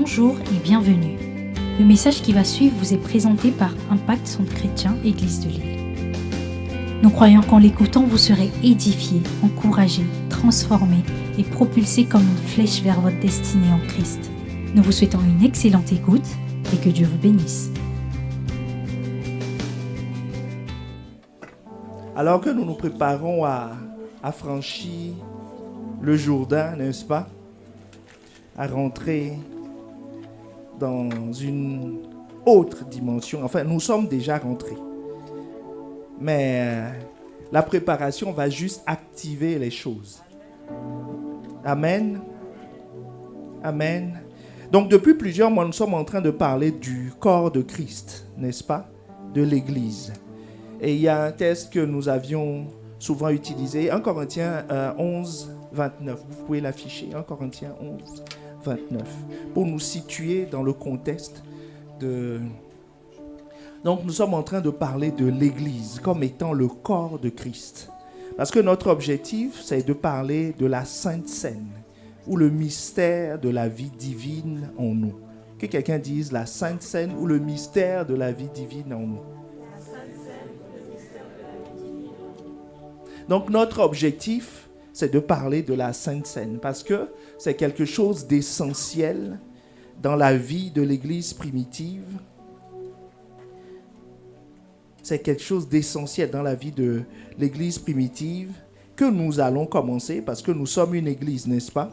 Bonjour et bienvenue. Le message qui va suivre vous est présenté par Impact Centre Chrétien Église de Lille. Nous croyons qu'en l'écoutant, vous serez édifiés, encouragés, transformés et propulsés comme une flèche vers votre destinée en Christ. Nous vous souhaitons une excellente écoute et que Dieu vous bénisse. Alors que nous nous préparons à franchir le Jourdain, n'est-ce pas? À rentrer dans une autre dimension. Enfin, nous sommes déjà rentrés. Mais la préparation va juste activer les choses. Amen. Amen. Donc, depuis plusieurs mois, nous sommes en train de parler du corps de Christ, n'est-ce pas? De l'Église. Et il y a un texte que nous avions souvent utilisé, 1 Corinthiens 11, 29. Vous pouvez l'afficher, 1 Corinthiens 11, 29, pour nous situer dans le contexte de... Donc, nous sommes en train de parler de l'Église comme étant le corps de Christ. Parce que notre objectif, c'est de parler de la Sainte Seine, ou le mystère de la vie divine en nous. Que quelqu'un dise la Sainte Seine ou le mystère de la vie divine en nous. Donc, notre objectif, c'est de parler de la Sainte Seine parce que c'est quelque chose d'essentiel dans la vie de l'Église primitive. C'est quelque chose d'essentiel dans la vie de l'Église primitive que nous allons commencer parce que nous sommes une Église, n'est-ce pas?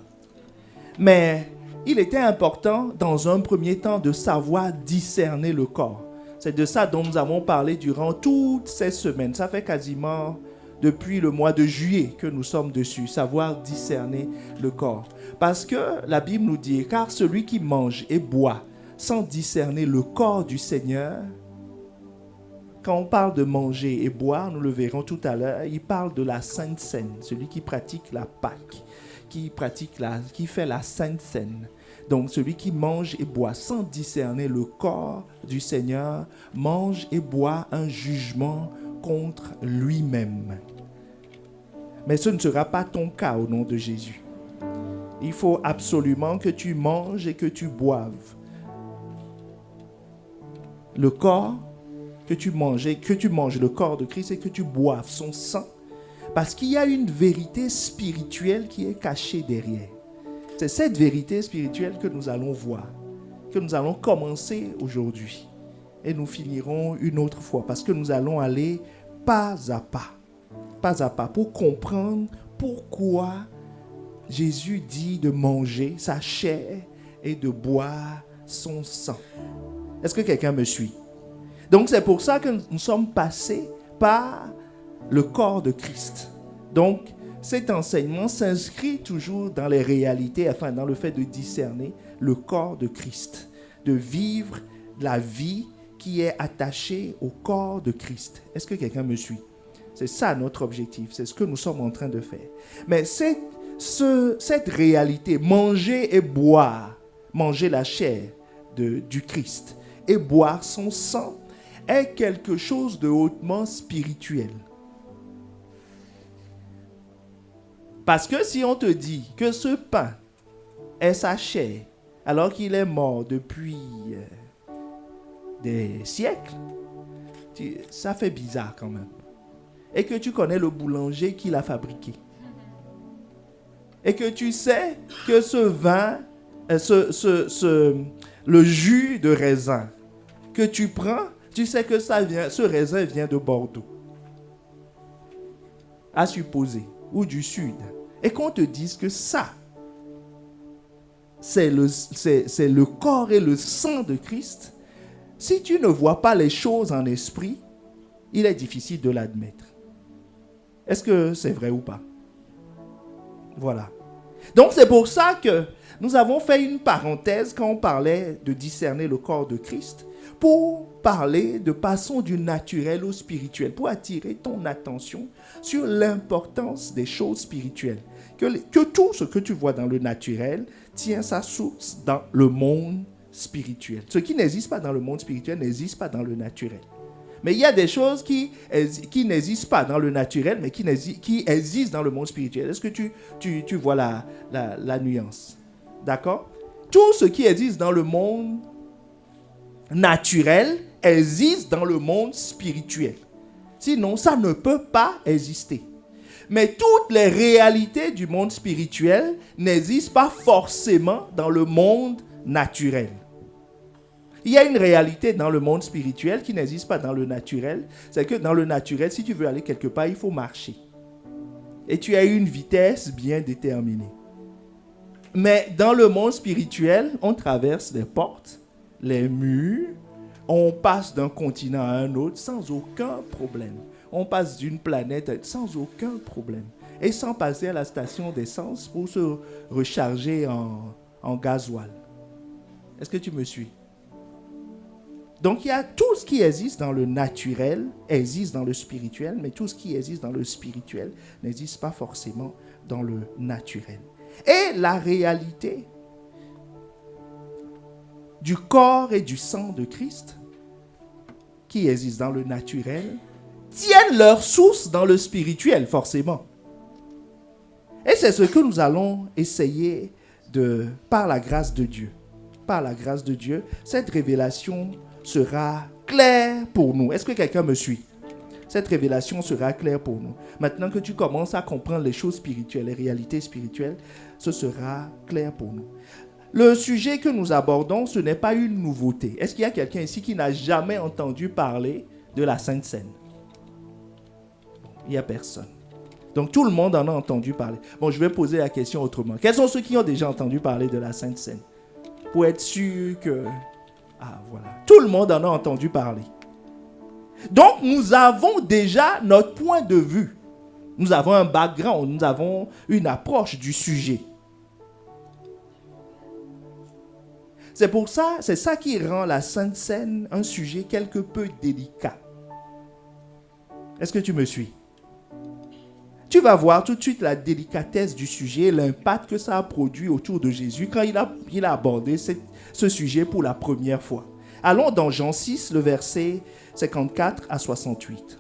Mais il était important dans un premier temps de savoir discerner le corps. C'est de ça dont nous avons parlé durant toutes ces semaines. Ça fait quasiment... depuis le mois de juillet que nous sommes dessus, savoir discerner le corps. Parce que la Bible nous dit, car celui qui mange et boit sans discerner le corps du Seigneur, quand on parle de manger et boire, nous le verrons tout à l'heure, il parle de la Sainte Seine, celui qui pratique la Pâque, qui fait la Sainte Seine. Donc celui qui mange et boit sans discerner le corps du Seigneur, mange et boit un jugement contre lui-même. Mais ce ne sera pas ton cas au nom de Jésus. Il faut absolument que tu manges et que tu boives. Le corps, que tu manges le corps de Christ et que tu boives son sang. Parce qu'il y a une vérité spirituelle qui est cachée derrière. C'est cette vérité spirituelle que nous allons voir, que nous allons commencer aujourd'hui. Et nous finirons une autre fois parce que nous allons aller pas à pas pour comprendre pourquoi Jésus dit de manger sa chair et de boire son sang. Est-ce que quelqu'un me suit? Donc c'est pour ça que nous sommes passés par le corps de Christ. Donc cet enseignement s'inscrit toujours dans les réalités, enfin dans le fait de discerner le corps de Christ, de vivre la vie qui est attaché au corps de Christ. Est-ce que quelqu'un me suit? C'est ça notre objectif, c'est ce que nous sommes en train de faire. Mais cette réalité, manger et boire, manger la chair du Christ et boire son sang, est quelque chose de hautement spirituel. Parce que si on te dit que ce pain est sa chair, alors qu'il est mort depuis... des siècles, ça fait bizarre quand même. Et que tu connais le boulanger qui l'a fabriqué. Et que tu sais que ce vin, le jus de raisin que tu prends, tu sais que ce raisin vient de Bordeaux. À supposer, ou du sud. Et qu'on te dise que ça, c'est le corps et le sang de Christ. Si tu ne vois pas les choses en esprit, il est difficile de l'admettre. Est-ce que c'est vrai ou pas? Voilà. Donc c'est pour ça que nous avons fait une parenthèse quand on parlait de discerner le corps de Christ, pour parler de passons du naturel au spirituel, pour attirer ton attention sur l'importance des choses spirituelles. Que tout ce que tu vois dans le naturel tient sa source dans le monde spirituel. Ce qui n'existe pas dans le monde spirituel n'existe pas dans le naturel. Mais il y a des choses qui n'existent pas dans le naturel, mais qui existent dans le monde spirituel. Est-ce que tu vois la nuance? D'accord? tout ce qui existe dans le monde naturel existe dans le monde spirituel. Sinon, ça ne peut pas exister. Mais toutes les réalités du monde spirituel n'existent pas forcément dans le monde naturel. Il y a une réalité dans le monde spirituel qui n'existe pas dans le naturel. C'est que dans le naturel, si tu veux aller quelque part, il faut marcher. Et tu as une vitesse bien déterminée. Mais dans le monde spirituel, on traverse les portes, les murs, on passe d'un continent à un autre sans aucun problème. On passe d'une planète sans aucun problème. Et sans passer à la station d'essence pour se recharger en gasoil. Est-ce que tu me suis? Donc, il y a tout ce qui existe dans le naturel, existe dans le spirituel, mais tout ce qui existe dans le spirituel n'existe pas forcément dans le naturel. Et la réalité du corps et du sang de Christ, qui existe dans le naturel, tiennent leur source dans le spirituel, forcément. Et c'est ce que nous allons essayer par la grâce de Dieu. Par la grâce de Dieu, cette révélation sera claire pour nous. Est-ce que quelqu'un me suit? Cette révélation sera claire pour nous. Maintenant que tu commences à comprendre les choses spirituelles, les réalités spirituelles, ce sera clair pour nous. Le sujet que nous abordons, ce n'est pas une nouveauté. Est-ce qu'il y a quelqu'un ici qui n'a jamais entendu parler de la Sainte Seine? Il n'y a personne. Donc tout le monde en a entendu parler. Bon, je vais poser la question autrement. Quels sont ceux qui ont déjà entendu parler de la Sainte Seine? Pour être sûr que... Ah, voilà. Tout le monde en a entendu parler. Donc, nous avons déjà notre point de vue. Nous avons un background, nous avons une approche du sujet. C'est ça qui rend la Sainte Seine un sujet quelque peu délicat. Est-ce que tu me suis? Tu vas voir tout de suite la délicatesse du sujet, l'impact que ça a produit autour de Jésus quand il a abordé ce sujet pour la première fois. Allons dans Jean 6, le verset 54 à 68.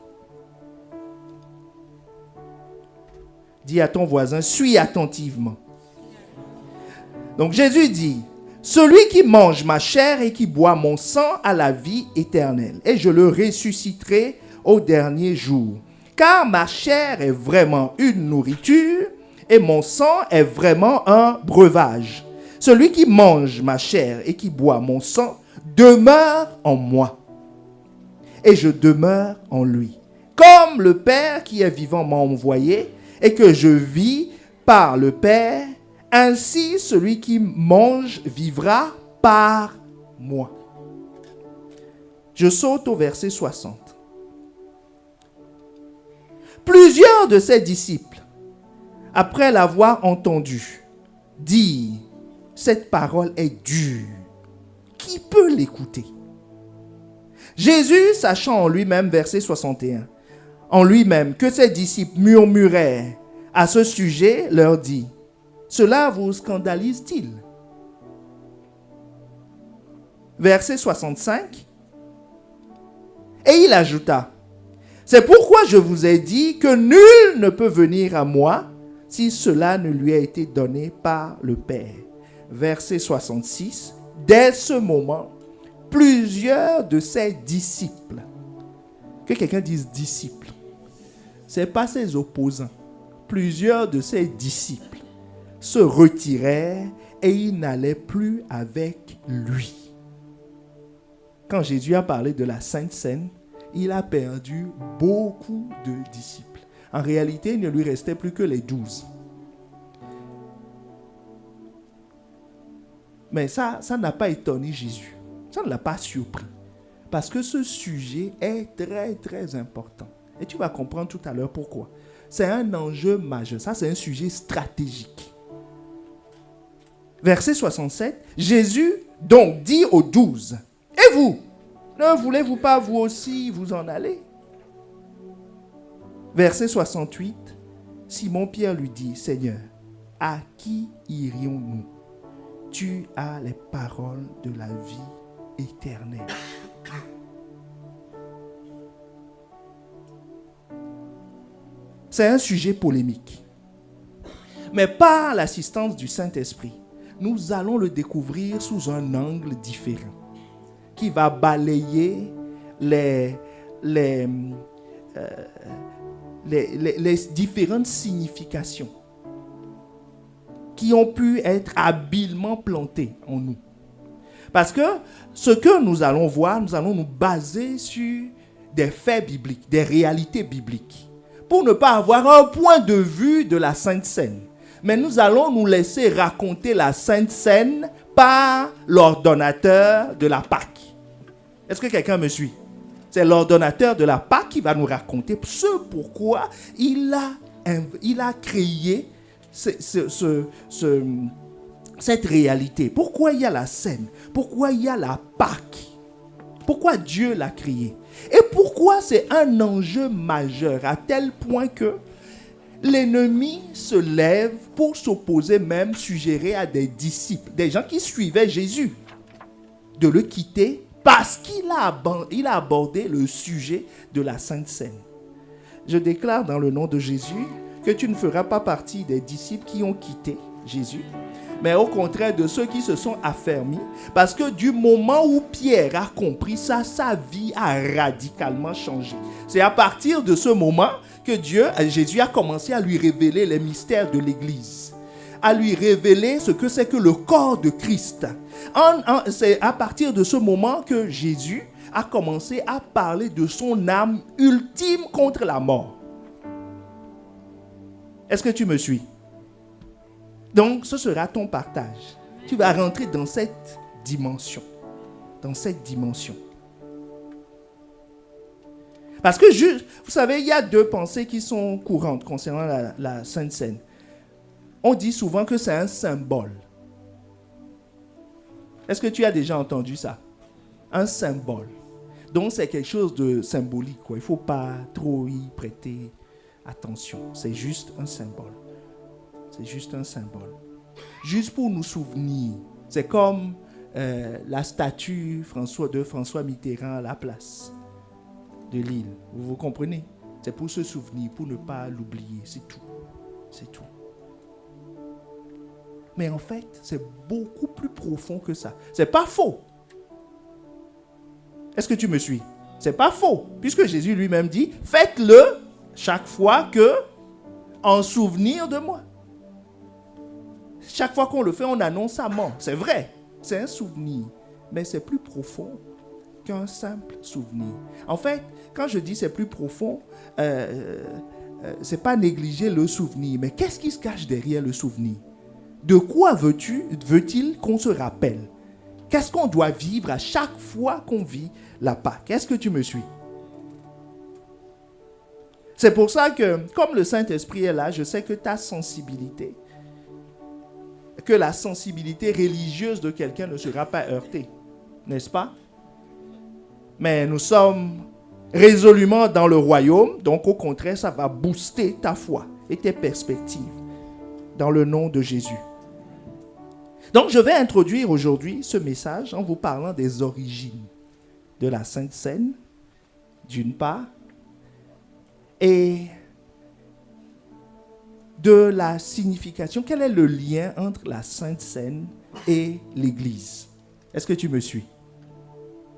Dis à ton voisin, suis attentivement. Donc Jésus dit, celui qui mange ma chair et qui boit mon sang a la vie éternelle, et je le ressusciterai au dernier jour. Car ma chair est vraiment une nourriture et mon sang est vraiment un breuvage. Celui qui mange ma chair et qui boit mon sang demeure en moi et je demeure en lui. Comme le Père qui est vivant m'a envoyé et que je vis par le Père, ainsi celui qui mange vivra par moi. Je saute au verset 60. Plusieurs de ses disciples, après l'avoir entendu, dire « Cette parole est dure. Qui peut l'écouter ?» Jésus, sachant en lui-même, verset 61, en lui-même que ses disciples murmuraient à ce sujet, leur dit « Cela vous scandalise-t-il » Verset 65, et il ajouta « C'est pourquoi je vous ai dit que nul ne peut venir à moi si cela ne lui a été donné par le Père. » Verset 66. Dès ce moment, plusieurs de ses disciples, que quelqu'un dise disciples, ce n'est pas ses opposants, plusieurs de ses disciples se retirèrent et ils n'allaient plus avec lui. Quand Jésus a parlé de la Sainte Seine, il a perdu beaucoup de disciples. En réalité, il ne lui restait plus que les 12. Mais ça n'a pas étonné Jésus. Ça ne l'a pas surpris. Parce que ce sujet est très, très important. Et tu vas comprendre tout à l'heure pourquoi. C'est un enjeu majeur. Ça, c'est un sujet stratégique. Verset 67. Jésus donc dit aux 12. Et vous? Ne voulez-vous pas vous aussi vous en aller? Verset 68, Simon-Pierre lui dit, Seigneur, à qui irions-nous? Tu as les paroles de la vie éternelle. C'est un sujet polémique. Mais par l'assistance du Saint-Esprit, nous allons le découvrir sous un angle différent qui va balayer les différentes significations qui ont pu être habilement plantées en nous. Parce que ce que nous allons voir, nous allons nous baser sur des faits bibliques, des réalités bibliques, pour ne pas avoir un point de vue de la Sainte Seine. Mais nous allons nous laisser raconter la Sainte Seine par l'ordonnateur de la Pâque. Est-ce que quelqu'un me suit? C'est l'ordonnateur de la Pâque qui va nous raconter ce pourquoi il a créé cette réalité. Pourquoi il y a la Seine? Pourquoi il y a la Pâque? Pourquoi Dieu l'a créé? Et pourquoi c'est un enjeu majeur à tel point que l'ennemi se lève pour s'opposer, même suggérer à des disciples, des gens qui suivaient Jésus, de le quitter parce qu'il a abordé le sujet de la Sainte Seine. Je déclare dans le nom de Jésus que tu ne feras pas partie des disciples qui ont quitté Jésus, mais au contraire de ceux qui se sont affermis, parce que du moment où Pierre a compris ça, sa vie a radicalement changé. C'est à partir de ce moment que Jésus a commencé à lui révéler les mystères de l'Église, à lui révéler ce que c'est que le corps de Christ. C'est à partir de ce moment que Jésus a commencé à parler de son âme ultime contre la mort. Est-ce que tu me suis? Donc, ce sera ton partage. Tu vas rentrer dans cette dimension. Dans cette dimension. Parce que, vous savez, il y a deux pensées qui sont courantes concernant la Sainte Seine. On dit souvent que c'est un symbole. Est-ce que tu as déjà entendu ça? Un symbole. Donc, c'est quelque chose de symbolique, quoi. Il ne faut pas trop y prêter attention. C'est juste un symbole. C'est juste un symbole. Juste pour nous souvenir. C'est comme la statue de François Mitterrand à la place de Lille. Vous comprenez? C'est pour se souvenir, pour ne pas l'oublier. C'est tout. C'est tout. Mais en fait, c'est beaucoup plus profond que ça. C'est pas faux. Est-ce que tu me suis? C'est pas faux. Puisque Jésus lui-même dit, faites-le chaque fois que, en souvenir de moi. Chaque fois qu'on le fait, on annonce sa mort. C'est vrai, c'est un souvenir. Mais c'est plus profond qu'un simple souvenir. En fait, quand je dis c'est plus profond, c'est pas négliger le souvenir. Mais qu'est-ce qui se cache derrière le souvenir? De quoi veut-il qu'on se rappelle? Qu'est-ce qu'on doit vivre à chaque fois qu'on vit la Pâque? Est-ce que tu me suis? C'est pour ça que, comme le Saint-Esprit est là, je sais que ta sensibilité, que la sensibilité religieuse de quelqu'un ne sera pas heurtée. N'est-ce pas? Mais nous sommes résolument dans le royaume, donc au contraire, ça va booster ta foi et tes perspectives dans le nom de Jésus. Donc, je vais introduire aujourd'hui ce message en vous parlant des origines de la Sainte Seine, d'une part, et de la signification. Quel est le lien entre la Sainte Seine et l'Église? Est-ce que tu me suis?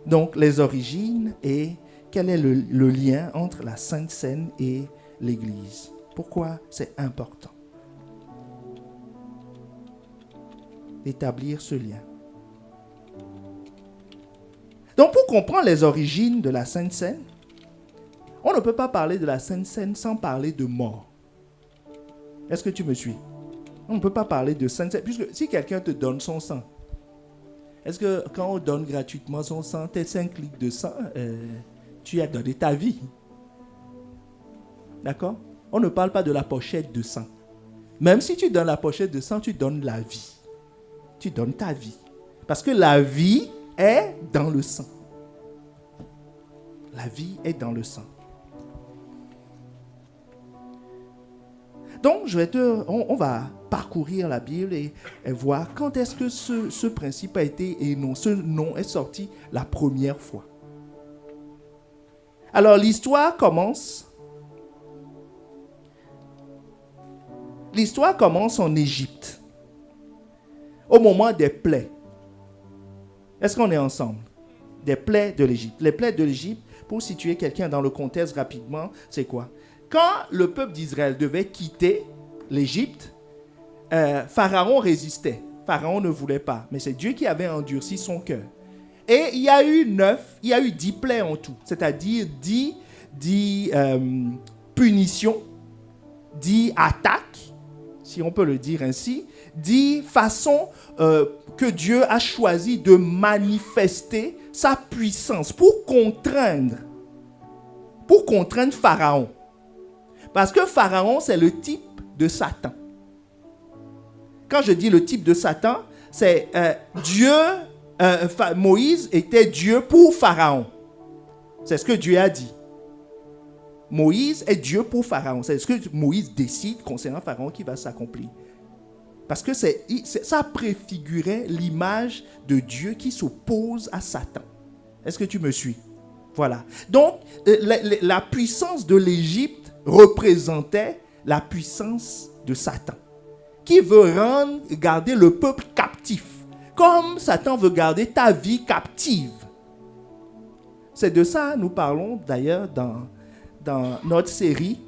Donc, les origines et quel est le lien entre la Sainte Seine et l'Église? Pourquoi c'est important d'établir ce lien? Donc, pour comprendre les origines de la Sainte Seine, on ne peut pas parler de la Sainte Seine sans parler de mort. Est-ce que tu me suis? On ne peut pas parler de Sainte Seine, puisque si quelqu'un te donne son sang, est-ce que quand on donne gratuitement son sang, tes 5 litres de sang, tu as donné ta vie? D'accord? On ne parle pas de la pochette de sang. Même si tu donnes la pochette de sang, tu donnes la vie. Tu donnes ta vie. Parce que la vie est dans le sang. La vie est dans le sang. Donc, on va parcourir la Bible et voir quand est-ce que ce principe a été énoncé, ce nom est sorti la première fois. Alors, l'histoire commence en Égypte. au moment des plaies. Est-ce qu'on est ensemble? Des plaies de l'Égypte. Les plaies de l'Égypte, pour situer quelqu'un dans le contexte rapidement, c'est quoi? Quand le peuple d'Israël devait quitter l'Égypte, Pharaon résistait. Pharaon ne voulait pas, mais c'est Dieu qui avait endurci son cœur. Et il y a eu 10 plaies en tout, c'est-à-dire 10 punitions, 10 attaques, si on peut le dire ainsi, 10 façons que Dieu a choisi de manifester sa puissance pour contraindre Pharaon. Parce que Pharaon, c'est le type de Satan. Quand je dis le type de Satan, c'est Moïse était Dieu pour Pharaon. C'est ce que Dieu a dit. Moïse est Dieu pour Pharaon. C'est ce que Moïse décide concernant Pharaon qui va s'accomplir. Parce que ça préfigurait l'image de Dieu qui s'oppose à Satan. Est-ce que tu me suis? Voilà. Donc, la puissance de l'Égypte représentait la puissance de Satan, qui veut garder le peuple captif, comme Satan veut garder ta vie captive. C'est de ça que nous parlons d'ailleurs dans notre série,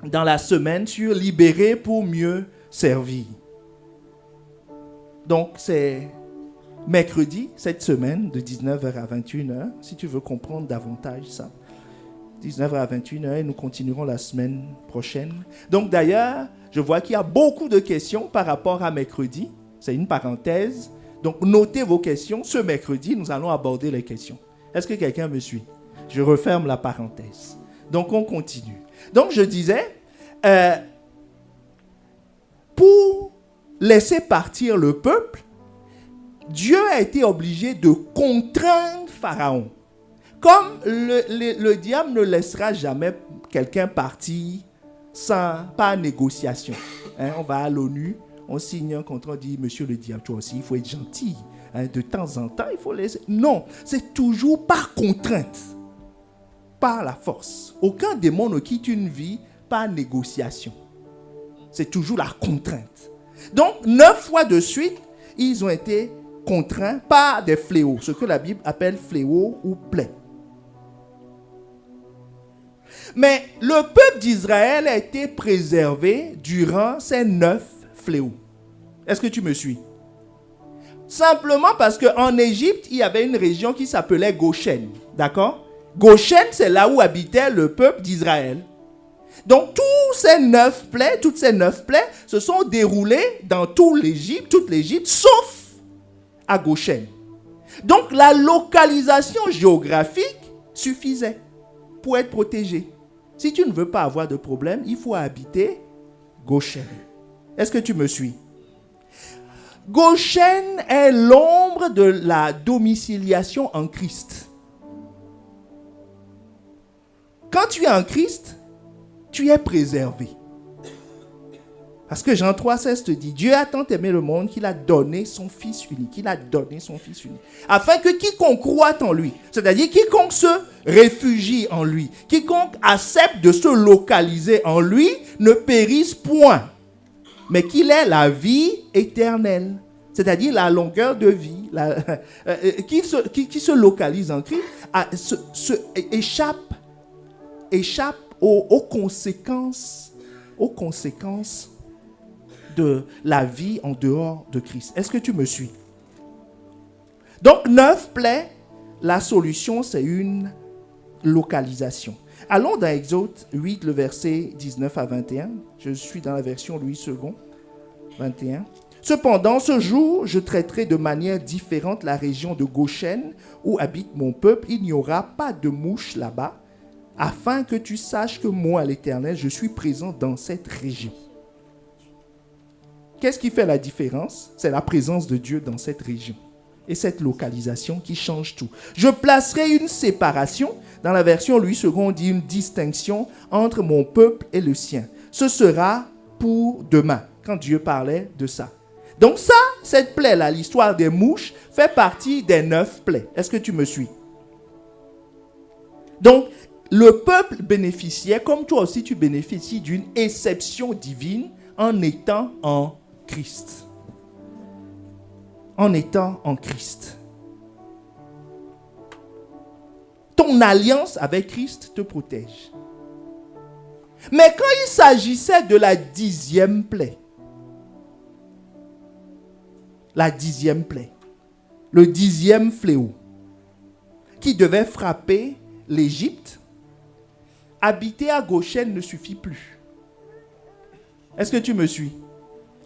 dans la semaine sur libérer pour mieux servir. Donc c'est mercredi, cette semaine, de 19h à 21h, si tu veux comprendre davantage ça. 19h à 21h, et nous continuerons la semaine prochaine. Donc d'ailleurs, je vois qu'il y a beaucoup de questions par rapport à mercredi. C'est une parenthèse. Donc notez vos questions. Ce mercredi, nous allons aborder les questions. Est-ce que quelqu'un me suit? Je referme la parenthèse. Donc on continue. Donc je disais, pour laisser partir le peuple, Dieu a été obligé de contraindre Pharaon. Comme le diable ne laissera jamais quelqu'un partir pas négociation. On va à l'ONU, on signe un contrat, on dit, monsieur le diable, toi aussi, il faut être gentil. De temps en temps, il faut laisser. Non, c'est toujours par contrainte, par la force. Aucun démon ne quitte une vie par négociation. C'est toujours la contrainte. Donc, 9 fois de suite, ils ont été contraints par des fléaux, ce que la Bible appelle fléaux ou plaies. Mais le peuple d'Israël a été préservé durant ces 9 fléaux. Est-ce que tu me suis? Simplement parce qu'en Égypte, il y avait une région qui s'appelait Goshen. D'accord? Goshen, c'est là où habitait le peuple d'Israël. Donc, toutes ces 9 plaies se sont déroulées dans toute l'Égypte, sauf à Goshen. Donc, la localisation géographique suffisait pour être protégé. Si tu ne veux pas avoir de problème, il faut habiter Goshen. Est-ce que tu me suis? Goshen est l'ombre de la domiciliation en Christ. Quand tu es en Christ, tu es préservé. Parce que Jean 3,16 te dit, Dieu a tant aimé le monde qu'il a donné son Fils unique. Afin que quiconque croit en lui, c'est-à-dire quiconque se réfugie en lui, quiconque accepte de se localiser en lui, ne périsse point, mais qu'il ait la vie éternelle. C'est-à-dire la longueur de vie, qui se localise en Christ, échappe aux conséquences de la vie en dehors de Christ. Est-ce que tu me suis? Donc, 9 plaies, la solution, c'est une localisation. Allons dans Exode 8, le verset 19 à 21. Je suis dans la version Louis II, 21. Cependant, ce jour, je traiterai de manière différente la région de Goshen où habite mon peuple. Il n'y aura pas de mouches là-bas, afin que tu saches que moi, l'Éternel, je suis présent dans cette région. Qu'est-ce qui fait la différence? C'est la présence de Dieu dans cette région. Et cette localisation qui change tout. Je placerai une séparation. Dans la version Louis II, on dit une distinction entre mon peuple et le sien. Ce sera pour demain, quand Dieu parlait de ça. Donc ça, cette plaie-là, l'histoire des mouches, fait partie des 9 plaies. Est-ce que tu me suis? Donc, le peuple bénéficiait, comme toi aussi tu bénéficies d'une exception divine en étant en Christ. en étant en Christ. Ton alliance avec Christ te protège. Mais quand il s'agissait de la 10e plaie, le 10e fléau, qui devait frapper l'Égypte, habiter à Goshen ne suffit plus. Est-ce que tu me suis?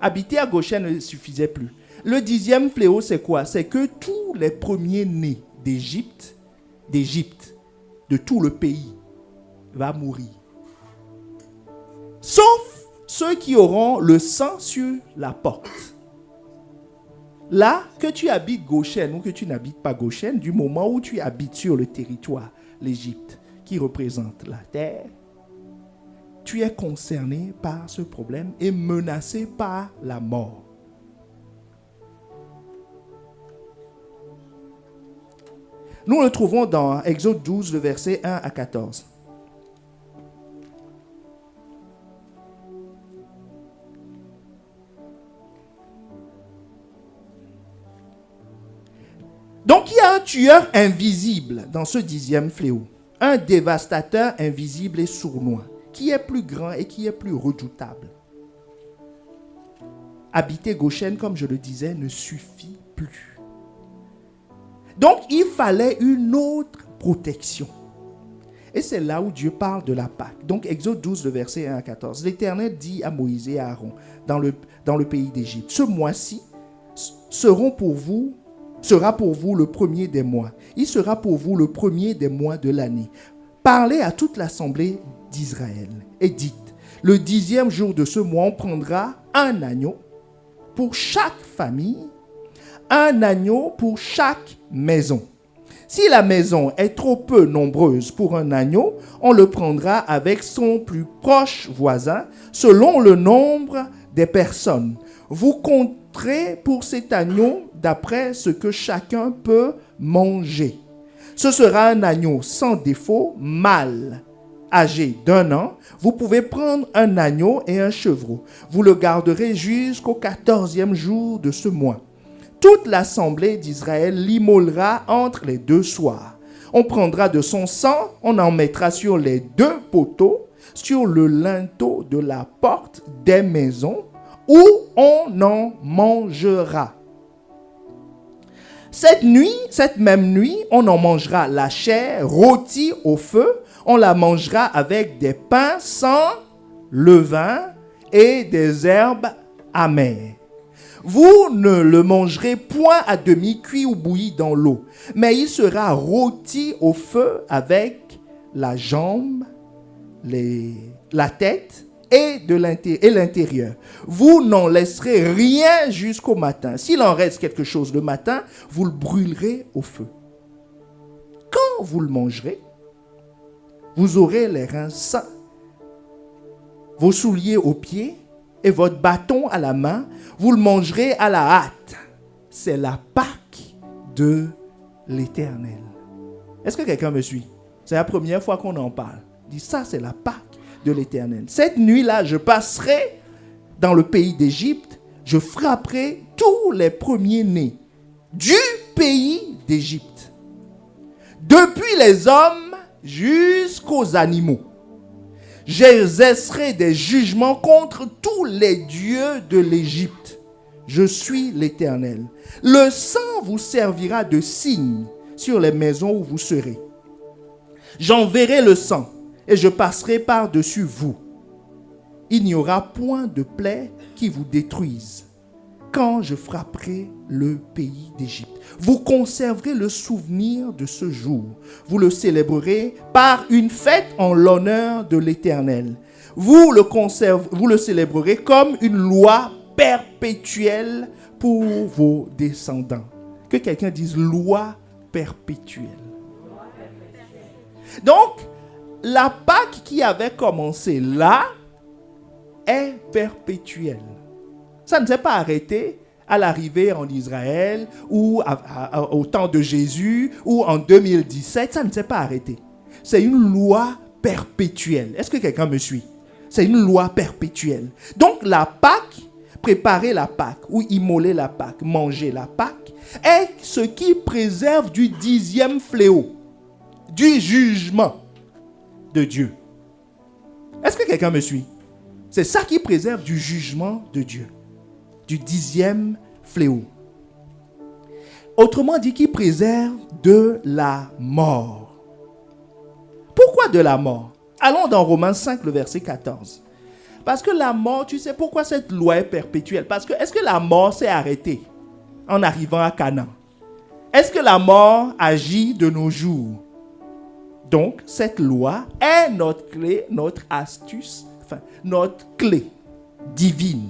Habiter à Goshen ne suffisait plus. Le 10e fléau, c'est quoi? C'est que tous les premiers-nés d'Égypte, de tout le pays, vont mourir. Sauf ceux qui auront le sang sur la porte. Là, que tu habites Goshen ou que tu n'habites pas Goshen, du moment où tu habites sur le territoire, l'Égypte, qui représente la terre, tu es concerné par ce problème et menacé par la mort. Nous le trouvons dans Exode 12, le verset 1 à 14. Donc il y a un tueur invisible dans ce 10e fléau, un dévastateur invisible et sournois, qui est plus grand et qui est plus redoutable. Habiter Goshen, comme je le disais, ne suffit plus. Donc il fallait une autre protection. Et c'est là où Dieu parle de la Pâque. Donc Exode 12, le verset 1 à 14. L'Éternel dit à Moïse et à Aaron dans le pays d'Égypte, ce mois-ci sera pour vous le premier des mois. Il sera pour vous le premier des mois de l'année. Parlez à toute l'assemblée d'Israël et dites, le 10e jour de ce mois, on prendra un agneau pour chaque famille, un agneau pour chaque maison. Si la maison est trop peu nombreuse pour un agneau, on le prendra avec son plus proche voisin, selon le nombre des personnes. Vous compterez pour cet agneau d'après ce que chacun peut manger. Ce sera un agneau sans défaut, mâle, âgé d'1 an. Vous pouvez prendre un agneau et un chevreau. Vous le garderez jusqu'au 14e jour de ce mois. Toute l'assemblée d'Israël l'immolera entre les 2 soirs. On prendra de son sang, on en mettra sur les 2 poteaux, sur le linteau de la porte des maisons, où on en mangera. Cette même nuit, on en mangera la chair rôtie au feu, on la mangera avec des pains sans levain et des herbes amères. Vous ne le mangerez point à demi-cuit ou bouilli dans l'eau, mais il sera rôti au feu avec la jambe, la tête et l'intérieur. Vous n'en laisserez rien jusqu'au matin. S'il en reste quelque chose le matin, vous le brûlerez au feu. Quand vous le mangerez, vous aurez les reins sains, vos souliers aux pieds et votre bâton à la main. Vous le mangerez à la hâte. C'est la Pâque de l'Éternel. Est-ce que quelqu'un me suit? C'est la première fois qu'on en parle. Il dit ça, c'est la Pâque de l'Éternel. Cette nuit-là, je passerai dans le pays d'Égypte, je frapperai tous les premiers-nés du pays d'Égypte, depuis les hommes jusqu'aux animaux. J'exercerai des jugements contre tous les dieux de l'Égypte. Je suis l'Éternel. Le sang vous servira de signe sur les maisons où vous serez. J'enverrai le sang et je passerai par-dessus vous. Il n'y aura point de plaie qui vous détruise quand je frapperai le pays d'Égypte. Vous conserverez le souvenir de ce jour. Vous le célébrerez par une fête en l'honneur de l'Éternel. Vous le célébrerez comme une loi perpétuelle pour vos descendants. Que quelqu'un dise loi perpétuelle. Donc, la Pâque qui avait commencé là est perpétuelle. Ça ne s'est pas arrêté à l'arrivée en Israël ou au temps de Jésus ou en 2017. Ça ne s'est pas arrêté. C'est une loi perpétuelle. Est-ce que quelqu'un me suit? C'est une loi perpétuelle. Donc la Pâque préparer la Pâque ou immoler la Pâque, manger la Pâque, est ce qui préserve du 10e fléau, du jugement de Dieu. Est-ce que quelqu'un me suit? C'est ça qui préserve du jugement de Dieu, du 10e fléau. Autrement dit, qui préserve de la mort. Pourquoi de la mort? Allons dans Romains 5, le verset 14. Parce que la mort, tu sais pourquoi cette loi est perpétuelle? Parce que est-ce que la mort s'est arrêtée en arrivant à Canaan? Est-ce que la mort agit de nos jours? Donc, cette loi est notre clé, notre astuce, notre clé divine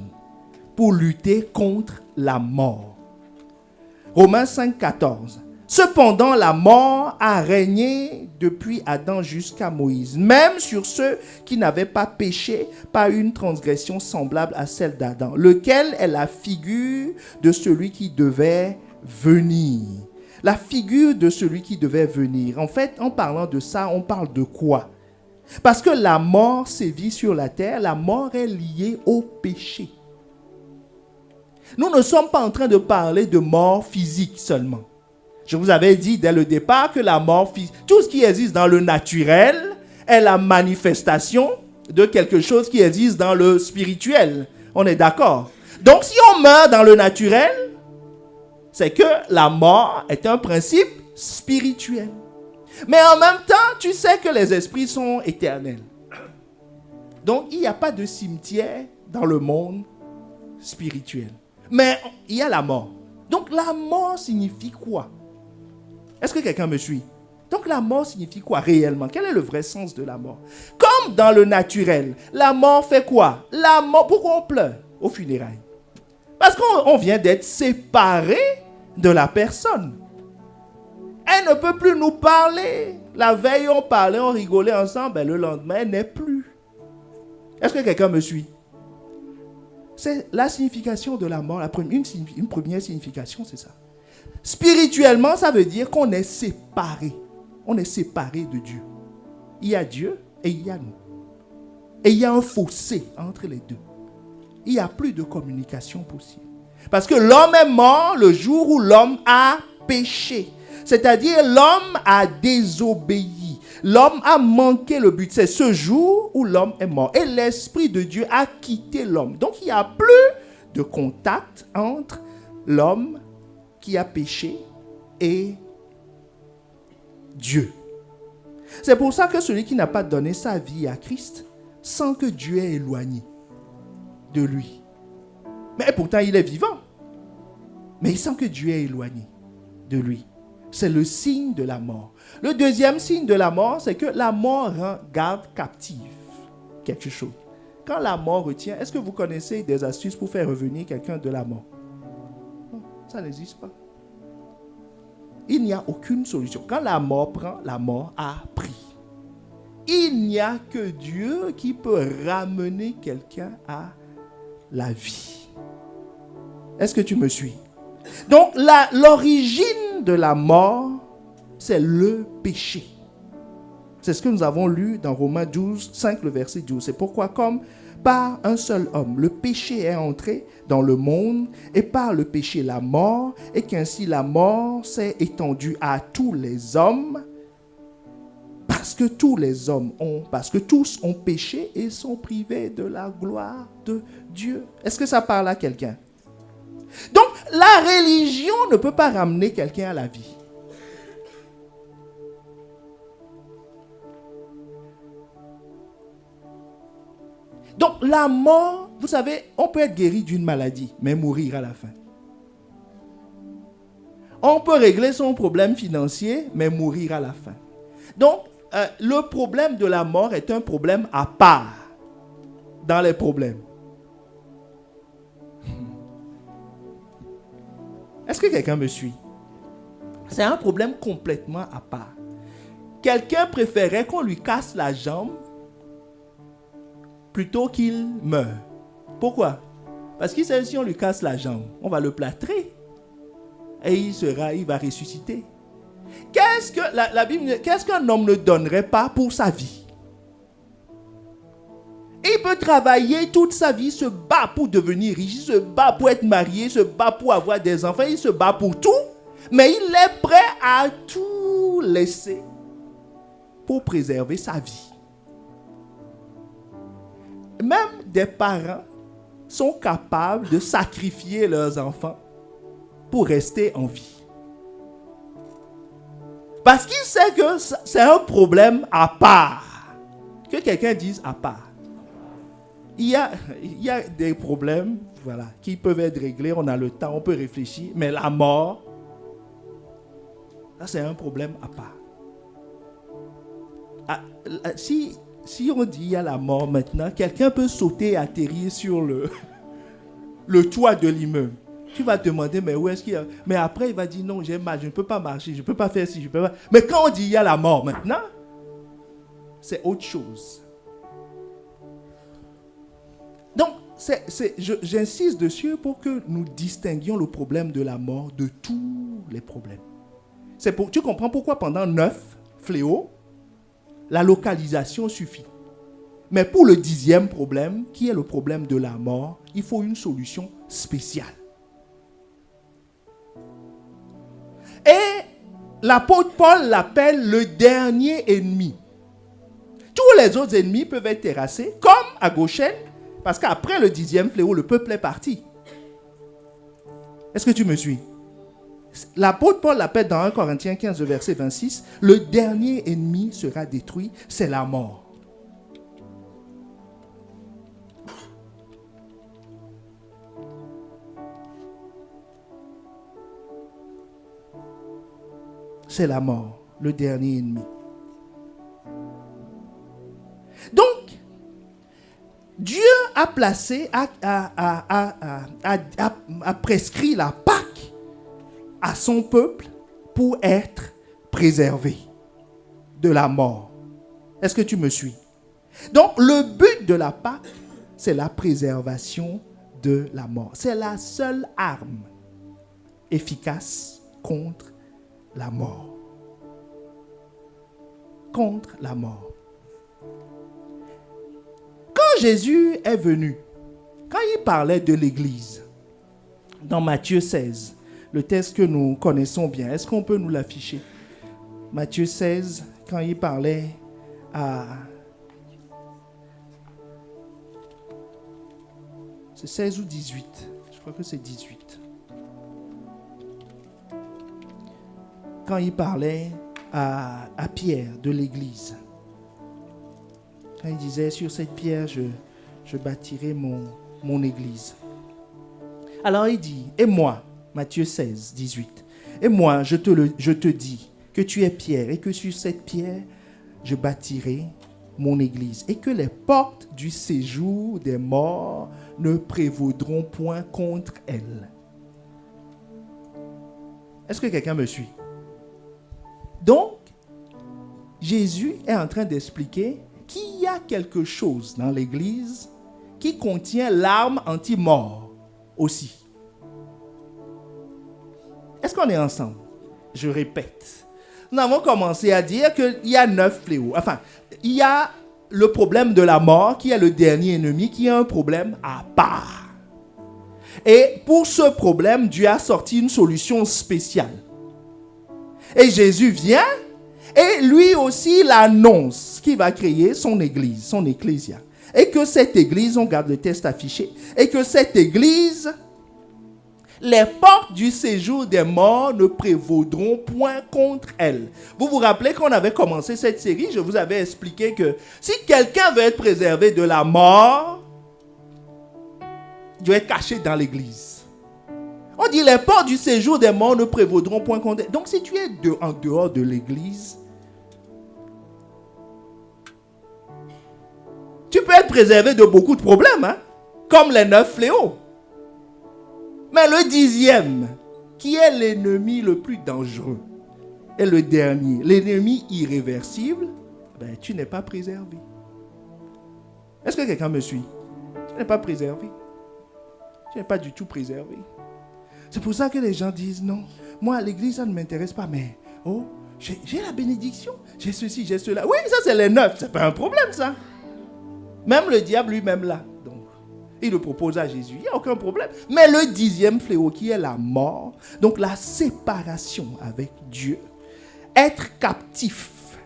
pour lutter contre la mort. Romains 5, 14. Cependant, la mort a régné depuis Adam jusqu'à Moïse, même sur ceux qui n'avaient pas péché par une transgression semblable à celle d'Adam, lequel est la figure de celui qui devait venir. La figure de celui qui devait venir. En fait, en parlant de ça, on parle de quoi? Parce que la mort sévit sur la terre, la mort est liée au péché. Nous ne sommes pas en train de parler de mort physique seulement. Je vous avais dit dès le départ que la mort physique, tout ce qui existe dans le naturel est la manifestation de quelque chose qui existe dans le spirituel. On est d'accord? Donc si on meurt dans le naturel, c'est que la mort est un principe spirituel. Mais en même temps, tu sais que les esprits sont éternels. Donc il n'y a pas de cimetière dans le monde spirituel. Mais il y a la mort. Donc la mort signifie quoi? Est-ce que quelqu'un me suit? Donc la mort signifie quoi réellement? Quel est le vrai sens de la mort? Comme dans le naturel, la mort fait quoi? La mort, pourquoi on pleure aux funérailles? Parce qu'on vient d'être séparé de la personne. Elle ne peut plus nous parler. La veille, on parlait, on rigolait ensemble, ben, le lendemain, elle n'est plus. Est-ce que quelqu'un me suit? C'est la signification de la mort. Une première signification, c'est ça. Spirituellement, ça veut dire qu'on est séparé. On est séparé de Dieu. Il y a Dieu et il y a nous. Et il y a un fossé entre les deux. Il n'y a plus de communication possible. Parce que l'homme est mort le jour où l'homme a péché. C'est-à-dire l'homme a désobéi. L'homme a manqué le but. C'est ce jour où l'homme est mort. Et l'Esprit de Dieu a quitté l'homme. Donc il n'y a plus de contact entre l'homme qui a péché et Dieu. C'est pour ça que celui qui n'a pas donné sa vie à Christ sent que Dieu est éloigné de lui. Mais pourtant, il est vivant. Mais il sent que Dieu est éloigné de lui. C'est le signe de la mort. Le deuxième signe de la mort, c'est que la mort garde captive quelque chose. Quand la mort retient, est-ce que vous connaissez des astuces pour faire revenir quelqu'un de la mort? Non, ça n'existe pas. Il n'y a aucune solution. Quand la mort prend, la mort a pris. Il n'y a que Dieu qui peut ramener quelqu'un à la vie. Est-ce que tu me suis? Donc, l'origine de la mort, c'est le péché. C'est ce que nous avons lu dans Romains 12, 5, le verset 12. C'est pourquoi, comme par un seul homme, le péché est entré dans le monde, et par le péché, la mort, et qu'ainsi la mort s'est étendue à tous les hommes, parce que tous ont péché et sont privés de la gloire de Dieu. Est-ce que ça parle à quelqu'un? Donc, la religion ne peut pas ramener quelqu'un à la vie. Donc, la mort, vous savez, on peut être guéri d'une maladie, mais mourir à la fin. On peut régler son problème financier, mais mourir à la fin. Donc, le problème de la mort est un problème à part dans les problèmes. Est-ce que quelqu'un me suit? C'est un problème complètement à part. Quelqu'un préférait qu'on lui casse la jambe plutôt qu'il meure. Pourquoi? Parce qu'il sait que si on lui casse la jambe, on va le plâtrer et il va ressusciter. Qu'est-ce que la Bible, qu'est-ce qu'un homme ne donnerait pas pour sa vie? Il peut travailler toute sa vie, se bat pour devenir riche, il se bat pour être marié, il se bat pour avoir des enfants, il se bat pour tout. Mais il est prêt à tout laisser pour préserver sa vie. Même des parents sont capables de sacrifier leurs enfants pour rester en vie. Parce qu'il sait que c'est un problème à part. Que quelqu'un dise à part. Il y a des problèmes, voilà, qui peuvent être réglés, on a le temps, on peut réfléchir, mais la mort, ça c'est un problème à part. Si on dit il y a la mort maintenant, quelqu'un peut sauter et atterrir sur le toit de l'immeuble. Tu vas te demander, mais où est-ce qu'il y a... Mais après, il va dire, non, j'ai mal, je ne peux pas marcher, je ne peux pas faire ci, je ne peux pas... Mais quand on dit il y a la mort maintenant, c'est autre chose. Donc, j'insiste dessus pour que nous distinguions le problème de la mort de tous les problèmes. Tu comprends pourquoi pendant 9 fléaux, la localisation suffit. Mais pour le 10e problème, qui est le problème de la mort, il faut une solution spéciale. Et l'apôtre Paul l'appelle le dernier ennemi. Tous les autres ennemis peuvent être terrassés, comme à Goshen, parce qu'après le 10e fléau, le peuple est parti. Est-ce que tu me suis? L'apôtre Paul l'appelle dans 1 Corinthiens 15, verset 26, le dernier ennemi sera détruit, c'est la mort. C'est la mort, le dernier ennemi. Donc, Dieu a placé, a prescrit la Pâque à son peuple pour être préservé de la mort. Est-ce que tu me suis? Donc, le but de la Pâque, c'est la préservation de la mort. C'est la seule arme efficace contre la mort. Contre la mort. Quand Jésus est venu, quand il parlait de l'Église, dans Matthieu 16, le texte que nous connaissons bien, est-ce qu'on peut nous l'afficher? Matthieu 16, quand il parlait à... C'est 16 ou 18? Je crois que c'est 18. Quand il parlait à Pierre de l'Église. Quand il disait, sur cette pierre, je bâtirai mon Église. Alors il dit, et moi, Matthieu 16, 18, et moi, je te dis que tu es Pierre, et que sur cette pierre, je bâtirai mon Église, et que les portes du séjour des morts ne prévaudront point contre elle. Est-ce que quelqu'un me suit? Donc, Jésus est en train d'expliquer qu'il y a quelque chose dans l'Église qui contient l'arme anti-mort aussi. Est-ce qu'on est ensemble? Je répète. Nous avons commencé à dire qu'il y a 9 fléaux. Enfin, il y a le problème de la mort qui est le dernier ennemi, qui est un problème à part. Et pour ce problème, Dieu a sorti une solution spéciale. Et Jésus vient et lui aussi il annonce qu'il va créer son église, son ecclésia. Et que cette église, on garde le texte affiché, et que cette église, les portes du séjour des morts ne prévaudront point contre elle. Vous vous rappelez qu'on avait commencé cette série, je vous avais expliqué que si quelqu'un veut être préservé de la mort, il doit être caché dans l'église. On dit les portes du séjour des morts ne prévaudront point contre elle. Donc si tu es en dehors de l'église, tu peux être préservé de beaucoup de problèmes, hein, comme les 9 fléaux. Mais le 10e, qui est l'ennemi le plus dangereux, est le dernier, l'ennemi irréversible, ben, tu n'es pas préservé. Est-ce que quelqu'un me suit? Tu n'es pas préservé. Tu n'es pas du tout préservé. C'est pour ça que les gens disent non, moi l'église ça ne m'intéresse pas, mais oh, j'ai la bénédiction, j'ai ceci, j'ai cela. Oui, ça c'est les 9, c'est pas un problème ça. Même le diable lui-même là. Donc, il le propose à Jésus. Il n'y a aucun problème. Mais le 10e fléau qui est la mort, donc la séparation avec Dieu, être captif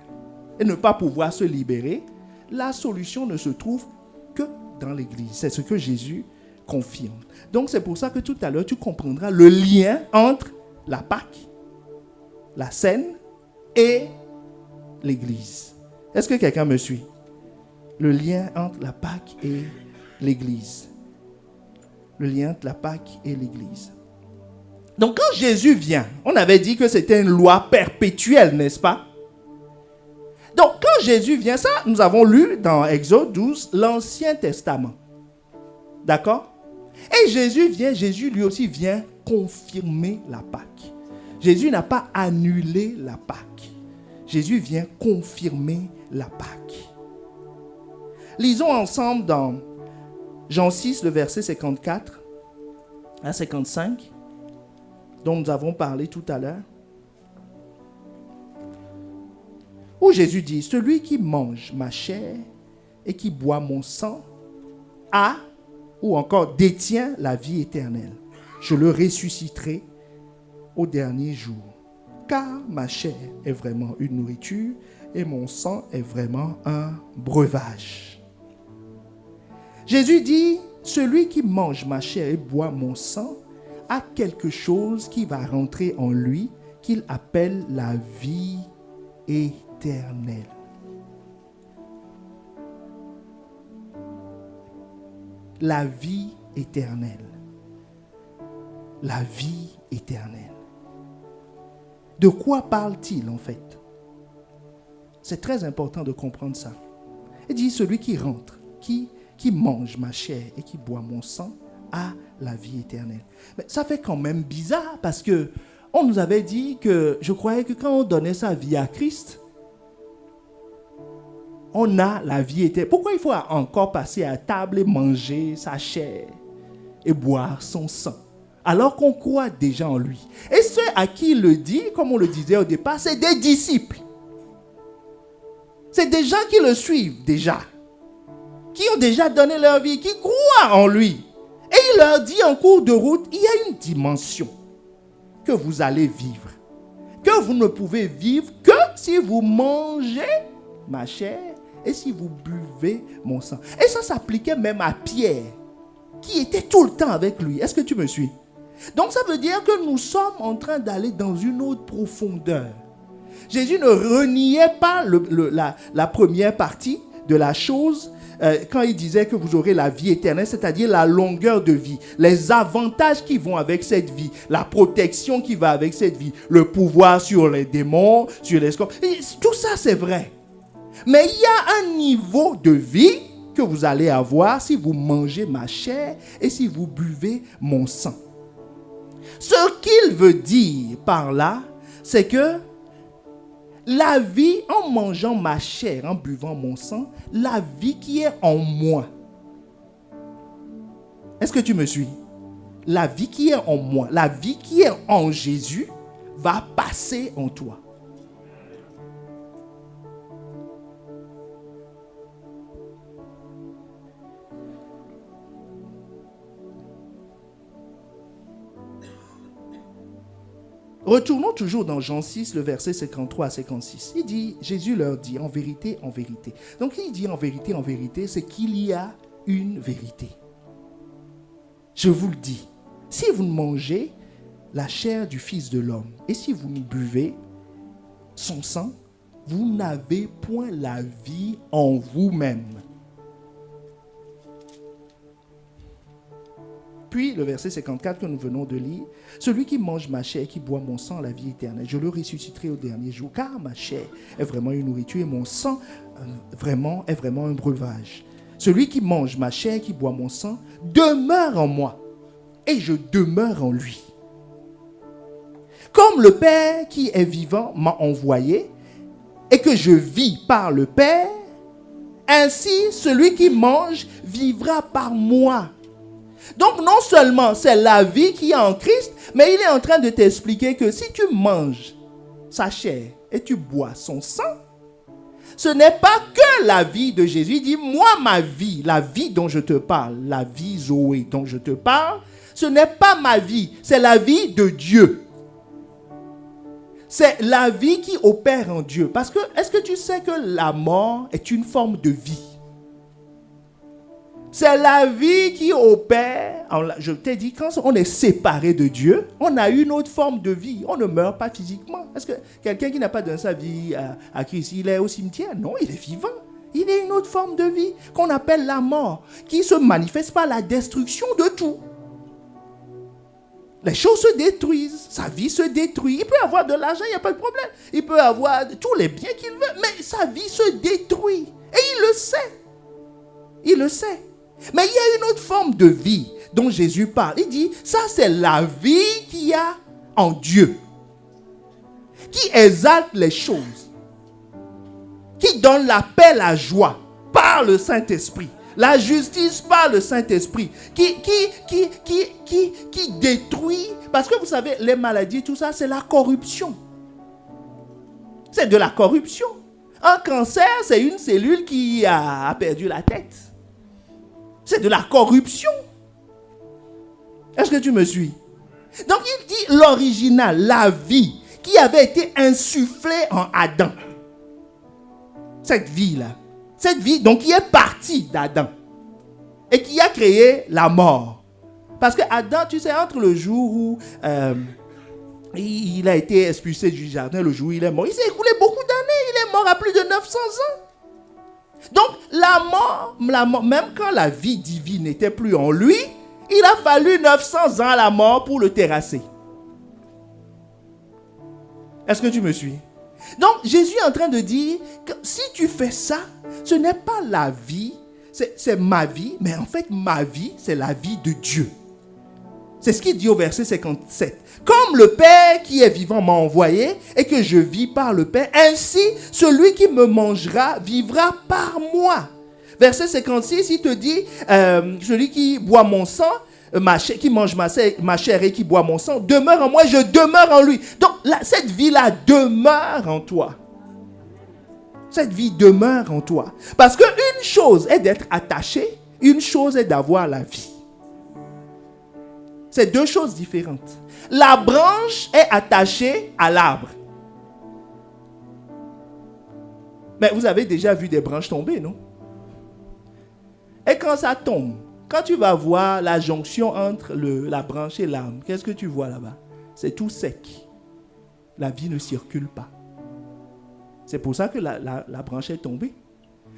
et ne pas pouvoir se libérer, la solution ne se trouve que dans l'Église. C'est ce que Jésus confirme. Donc c'est pour ça que tout à l'heure tu comprendras le lien entre la Pâque, la scène et l'Église. Est-ce que quelqu'un me suit? Le lien entre la Pâque et l'Église. Le lien entre la Pâque et l'Église. Donc quand Jésus vient, on avait dit que c'était une loi perpétuelle, n'est-ce pas? Donc quand Jésus vient, ça nous avons lu dans Exode 12, l'Ancien Testament. D'accord? Et Jésus lui aussi vient confirmer la Pâque. Jésus n'a pas annulé la Pâque. Jésus vient confirmer la Pâque. Lisons ensemble dans Jean 6, le verset 54 à 55, dont nous avons parlé tout à l'heure, où Jésus dit, « Celui qui mange ma chair et qui boit mon sang a, ou encore détient la vie éternelle. Je le ressusciterai au dernier jour. Car ma chair est vraiment une nourriture et mon sang est vraiment un breuvage. » Jésus dit, celui qui mange ma chair et boit mon sang a quelque chose qui va rentrer en lui qu'il appelle la vie éternelle. La vie éternelle. La vie éternelle. De quoi parle-t-il en fait? C'est très important de comprendre ça. Il dit, celui qui rentre, qui mange ma chair et qui boit mon sang a la vie éternelle. Mais ça fait quand même bizarre parce que on nous avait dit que, je croyais que quand on donnait sa vie à Christ, on a la vie éternelle. Pourquoi il faut encore passer à table et manger sa chair et boire son sang, alors qu'on croit déjà en lui? Et ceux à qui il le dit, comme on le disait au départ, c'est des disciples. C'est des gens qui le suivent déjà, qui ont déjà donné leur vie, qui croient en lui. Et il leur dit en cours de route, il y a une dimension que vous allez vivre, que vous ne pouvez vivre que si vous mangez ma chair et si vous buvez mon sang. Et ça s'appliquait même à Pierre, qui était tout le temps avec lui. Est-ce que tu me suis? Donc ça veut dire que nous sommes en train d'aller dans une autre profondeur. Jésus ne reniait pas la première partie de la chose quand il disait que vous aurez la vie éternelle, c'est-à-dire la longueur de vie, les avantages qui vont avec cette vie, la protection qui va avec cette vie, le pouvoir sur les démons, sur les scorpions. Tout ça, c'est vrai. Mais il y a un niveau de vie que vous allez avoir si vous mangez ma chair et si vous buvez mon sang. Ce qu'il veut dire par là, c'est que la vie, en mangeant ma chair, en buvant mon sang, la vie qui est en moi. Est-ce que tu me suis? La vie qui est en moi, la vie qui est en Jésus va passer en toi. Retournons toujours dans Jean 6, le verset 53 à 56. Il dit, Jésus leur dit, en vérité, en vérité. Donc il dit en vérité, c'est qu'il y a une vérité. Je vous le dis, si vous mangez la chair du Fils de l'homme et si vous buvez son sang, vous n'avez point la vie en vous-même. Puis le verset 54 que nous venons de lire, celui qui mange ma chair et qui boit mon sang a la vie éternelle, je le ressusciterai au dernier jour, car ma chair est vraiment une nourriture et mon sang est vraiment un breuvage. Celui qui mange ma chair et qui boit mon sang demeure en moi et je demeure en lui. Comme le Père qui est vivant m'a envoyé et que je vis par le Père, ainsi celui qui mange vivra par moi. Donc non seulement c'est la vie qui est en Christ, mais il est en train de t'expliquer que si tu manges sa chair et tu bois son sang, ce n'est pas que la vie de Jésus. Il dit, moi, ma vie, la vie dont je te parle, la vie Zoé dont je te parle, ce n'est pas ma vie, c'est la vie de Dieu. C'est la vie qui opère en Dieu. Parce que, est-ce que tu sais que la mort est une forme de vie? C'est la vie qui opère. Je t'ai dit, quand on est séparé de Dieu, on a une autre forme de vie. On ne meurt pas physiquement. Est-ce que quelqu'un qui n'a pas donné sa vie à Christ, il est au cimetière? Non, il est vivant. Il est une autre forme de vie qu'on appelle la mort, qui se manifeste par la destruction de tout. Les choses se détruisent, sa vie se détruit. Il peut avoir de l'argent, il n'y a pas de problème. Il peut avoir tous les biens qu'il veut, mais sa vie se détruit. Et il le sait. Il le sait. Mais il y a une autre forme de vie dont Jésus parle. Il dit, ça c'est la vie qu'il y a en Dieu, qui exalte les choses, qui donne la paix, la joie par le Saint-Esprit. La justice par le Saint-Esprit qui détruit. Parce que vous savez, les maladies, tout ça, c'est la corruption. C'est de la corruption. Un cancer, c'est une cellule qui a perdu la tête. C'est de la corruption. Est-ce que tu me suis? Donc il dit l'original, la vie qui avait été insufflée en Adam. Cette vie-là. Cette vie, donc, qui est partie d'Adam et qui a créé la mort. Parce que Adam, tu sais, entre le jour où il a été expulsé du jardin, le jour où il est mort, il s'est écoulé beaucoup d'années. Il est mort à plus de 900 ans. Donc, la mort, même quand la vie divine n'était plus en lui, il a fallu 900 ans à la mort pour le terrasser. Est-ce que tu me suis? Donc, Jésus est en train de dire que si tu fais ça, ce n'est pas la vie, c'est ma vie, mais en fait, ma vie, c'est la vie de Dieu. C'est ce qu'il dit au verset 57. Comme le Père qui est vivant m'a envoyé et que je vis par le Père, ainsi celui qui me mangera vivra par moi. Verset 56, il te dit, celui qui boit mon sang, qui mange ma chair et qui boit mon sang, demeure en moi, je demeure en lui. Donc, cette vie-là demeure en toi. Cette vie demeure en toi. Parce qu'une chose est d'être attaché, une chose est d'avoir la vie. C'est deux choses différentes. La branche est attachée à l'arbre. Mais vous avez déjà vu des branches tomber, non? Et quand ça tombe, quand tu vas voir la jonction entre la branche et l'arbre, qu'est-ce que tu vois là-bas? C'est tout sec. La vie ne circule pas. C'est pour ça que la branche est tombée.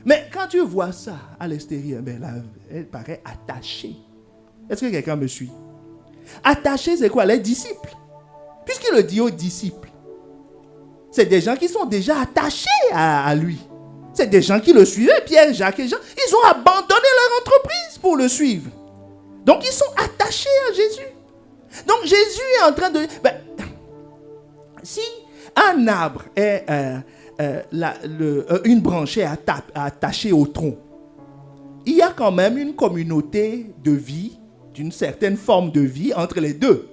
Mais quand tu vois ça à l'extérieur, elle paraît attachée. Est-ce que quelqu'un me suit? Attachée, c'est quoi? Les disciples. Puisqu'il le dit aux disciples, c'est des gens qui sont déjà attachés à lui. C'est des gens qui le suivaient, Pierre, Jacques et Jean. Ils ont abandonné leur entreprise pour le suivre. Donc, ils sont attachés à Jésus. Donc, Jésus est en train de... si un arbre est... une branche est attachée au tronc, il y a quand même une communauté de vie, d'une certaine forme de vie entre les deux.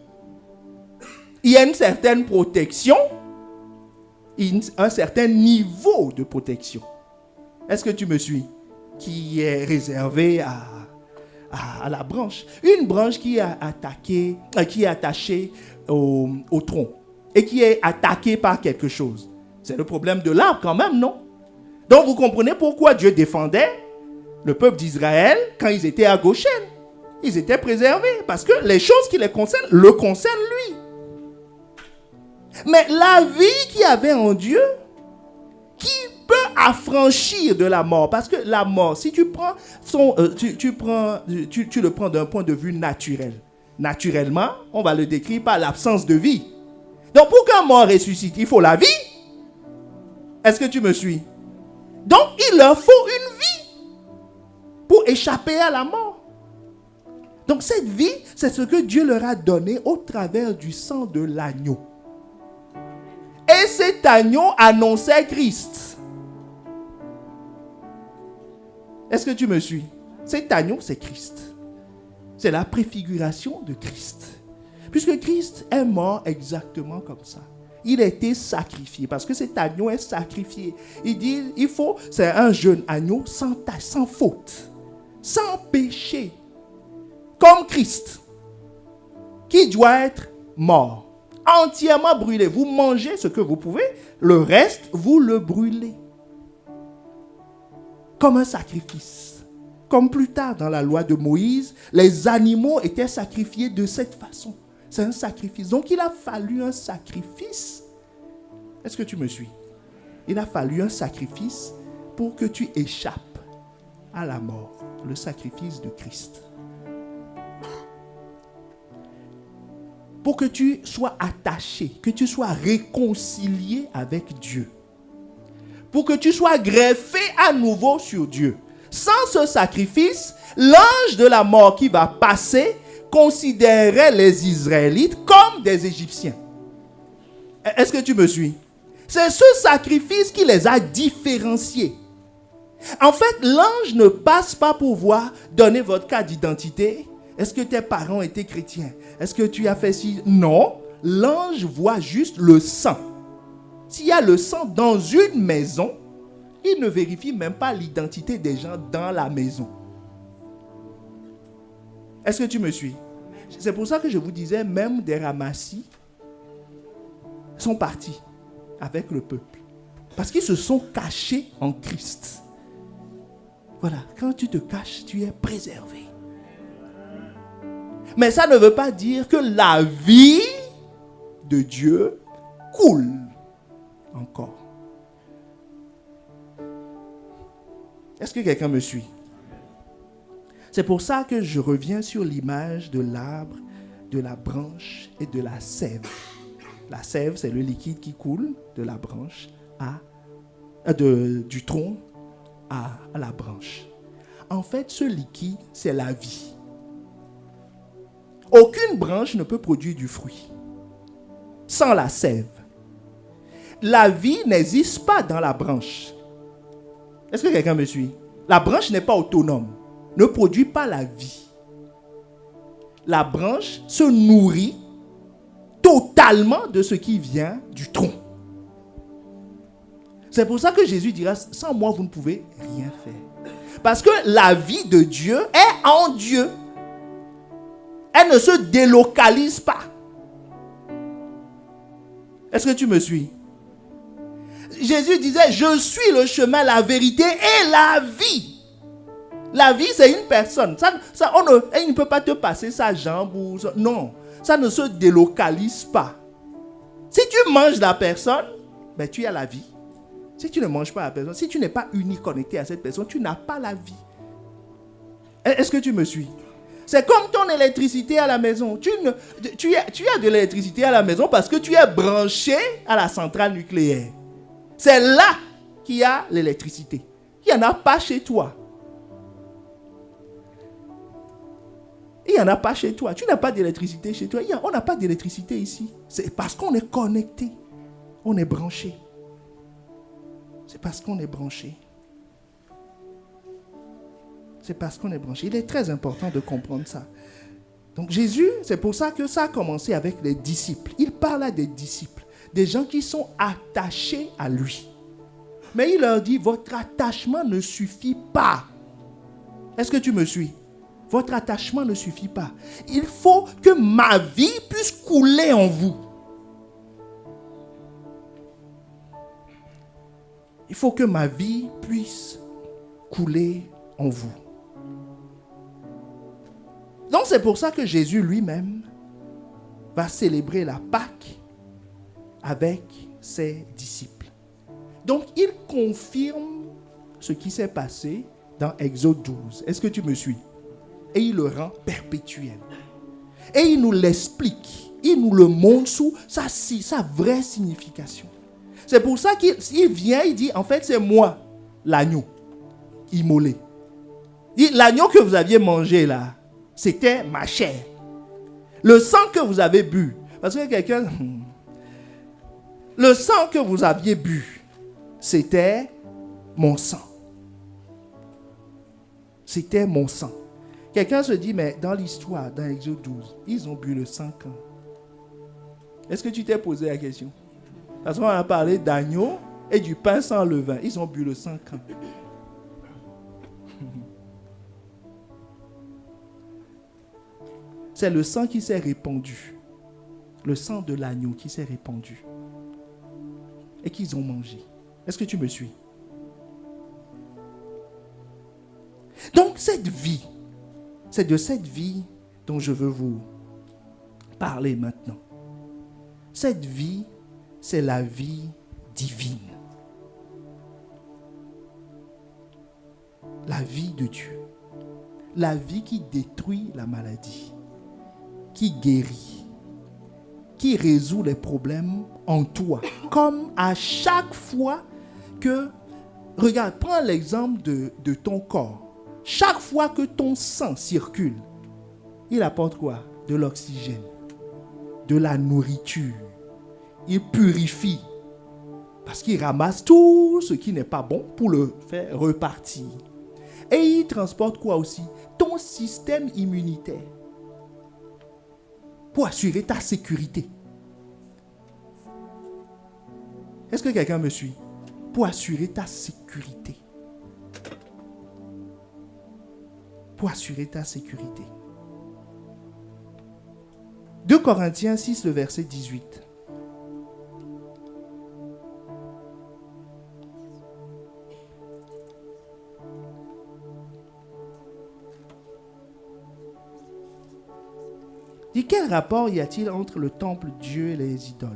Il y a une certaine protection, un certain niveau de protection. Est-ce que tu me suis? Qui est réservé à la branche. Une branche qui est attachée au tronc et qui est attaquée par quelque chose. C'est le problème de l'arbre quand même, non? Donc vous comprenez pourquoi Dieu défendait le peuple d'Israël quand ils étaient à Goshen. Ils étaient préservés parce que les choses qui les concernent, le concernent lui. Mais la vie qu'il y avait en Dieu, qui peut affranchir de la mort, parce que la mort, si tu prends tu le prends d'un point de vue naturel. Naturellement, on va le décrire par l'absence de vie. Donc pour qu'un mort ressuscite, il faut la vie. Est-ce que tu me suis? Donc, il leur faut une vie pour échapper à la mort. Donc, cette vie, c'est ce que Dieu leur a donné au travers du sang de l'agneau. Et cet agneau annonçait Christ. Est-ce que tu me suis? Cet agneau, c'est Christ. C'est la préfiguration de Christ. Puisque Christ est mort exactement comme ça. Il a été sacrifié parce que cet agneau est sacrifié. Il dit, c'est un jeune agneau sans tache, sans faute, sans péché, comme Christ, qui doit être mort, entièrement brûlé. Vous mangez ce que vous pouvez, le reste, vous le brûlez. Comme un sacrifice. Comme plus tard dans la loi de Moïse, les animaux étaient sacrifiés de cette façon. C'est un sacrifice. Donc il a fallu un sacrifice. Est-ce que tu me suis? Il a fallu un sacrifice pour que tu échappes à la mort. Le sacrifice de Christ. Pour que tu sois attaché, que tu sois réconcilié avec Dieu. Pour que tu sois greffé à nouveau sur Dieu. Sans ce sacrifice, l'ange de la mort qui va passer considérait les Israélites comme des Égyptiens. Est-ce que tu me suis? C'est ce sacrifice qui les a différenciés. En fait, l'ange ne passe pas pour voir donner votre carte d'identité. Est-ce que tes parents étaient chrétiens? Est-ce que tu as fait ci? Non, l'ange voit juste le sang. S'il y a le sang dans une maison, il ne vérifie même pas l'identité des gens dans la maison. Est-ce que tu me suis? C'est pour ça que je vous disais, même des ramassis sont partis avec le peuple. Parce qu'ils se sont cachés en Christ. Voilà, quand tu te caches, tu es préservé. Mais ça ne veut pas dire que la vie de Dieu coule encore. Est-ce que quelqu'un me suit? C'est pour ça que je reviens sur l'image de l'arbre, de la branche et de la sève. La sève, c'est le liquide qui coule de la branche du tronc à la branche. En fait, ce liquide, c'est la vie. Aucune branche ne peut produire du fruit sans la sève. La vie n'existe pas dans la branche. Est-ce que quelqu'un me suit? La branche n'est pas autonome, ne produit pas la vie. La branche se nourrit totalement de ce qui vient du tronc. C'est pour ça que Jésus dira, sans moi, vous ne pouvez rien faire. Parce que la vie de Dieu est en Dieu. Elle ne se délocalise pas. Est-ce que tu me suis? Jésus disait, je suis le chemin, la vérité et la vie. La vie, c'est une personne. Il ne peut pas te passer sa jambe. Non, ça ne se délocalise pas. Si tu manges la personne, ben, tu as la vie. Si tu ne manges pas la personne, si tu n'es pas uni connecté à cette personne, tu n'as pas la vie. Est-ce que tu me suis? C'est comme ton électricité à la maison. Tu as de l'électricité à la maison parce que tu es branché à la centrale nucléaire. C'est là qu'il y a l'électricité. Il n'y en a pas chez toi. Il n'y en a pas chez toi. Tu n'as pas d'électricité chez toi. On n'a pas d'électricité ici. C'est parce qu'on est connecté. On est branché. C'est parce qu'on est branché. C'est parce qu'on est branché. Il est très important de comprendre ça. Donc Jésus, c'est pour ça que ça a commencé avec les disciples. Il parle à des disciples, des gens qui sont attachés à lui. Mais il leur dit, votre attachement ne suffit pas. Est-ce que tu me suis? Votre attachement ne suffit pas. Il faut que ma vie puisse couler en vous. Il faut que ma vie puisse couler en vous. Donc c'est pour ça que Jésus lui-même va célébrer la Pâque avec ses disciples. Donc il confirme ce qui s'est passé dans Exode 12. Est-ce que tu me suis? Et il le rend perpétuel. Et il nous l'explique. Il nous le montre sous sa vraie signification. C'est pour ça qu'il vient, il dit, en fait, c'est moi, l'agneau, immolé. L'agneau que vous aviez mangé là, c'était ma chair. Le sang que vous avez bu, parce que quelqu'un... Le sang que vous aviez bu, c'était mon sang. C'était mon sang. Quelqu'un se dit, mais dans l'histoire, dans Exode 12, ils ont bu le sang quand? Est-ce que tu t'es posé la question? Parce qu'on a parlé d'agneau et du pain sans levain. Ils ont bu le sang quand? C'est le sang qui s'est répandu. Le sang de l'agneau qui s'est répandu. Et qu'ils ont mangé. Est-ce que tu me suis? Donc cette vie, c'est de cette vie dont je veux vous parler maintenant. Cette vie, c'est la vie divine. La vie de Dieu. La vie qui détruit la maladie, qui guérit, qui résout les problèmes en toi. Comme à chaque fois que... Regarde, prends l'exemple de ton corps. Chaque fois que ton sang circule, il apporte quoi? De l'oxygène, de la nourriture. Il purifie. Parce qu'il ramasse tout ce qui n'est pas bon pour le faire repartir. Et il transporte quoi aussi? Ton système immunitaire. Pour assurer ta sécurité. Est-ce que quelqu'un me suit? Pour assurer ta sécurité. Pour assurer ta sécurité. 2 Corinthiens 6, le verset 18. Dit, quel rapport y a-t-il entre le temple de Dieu et les idoles?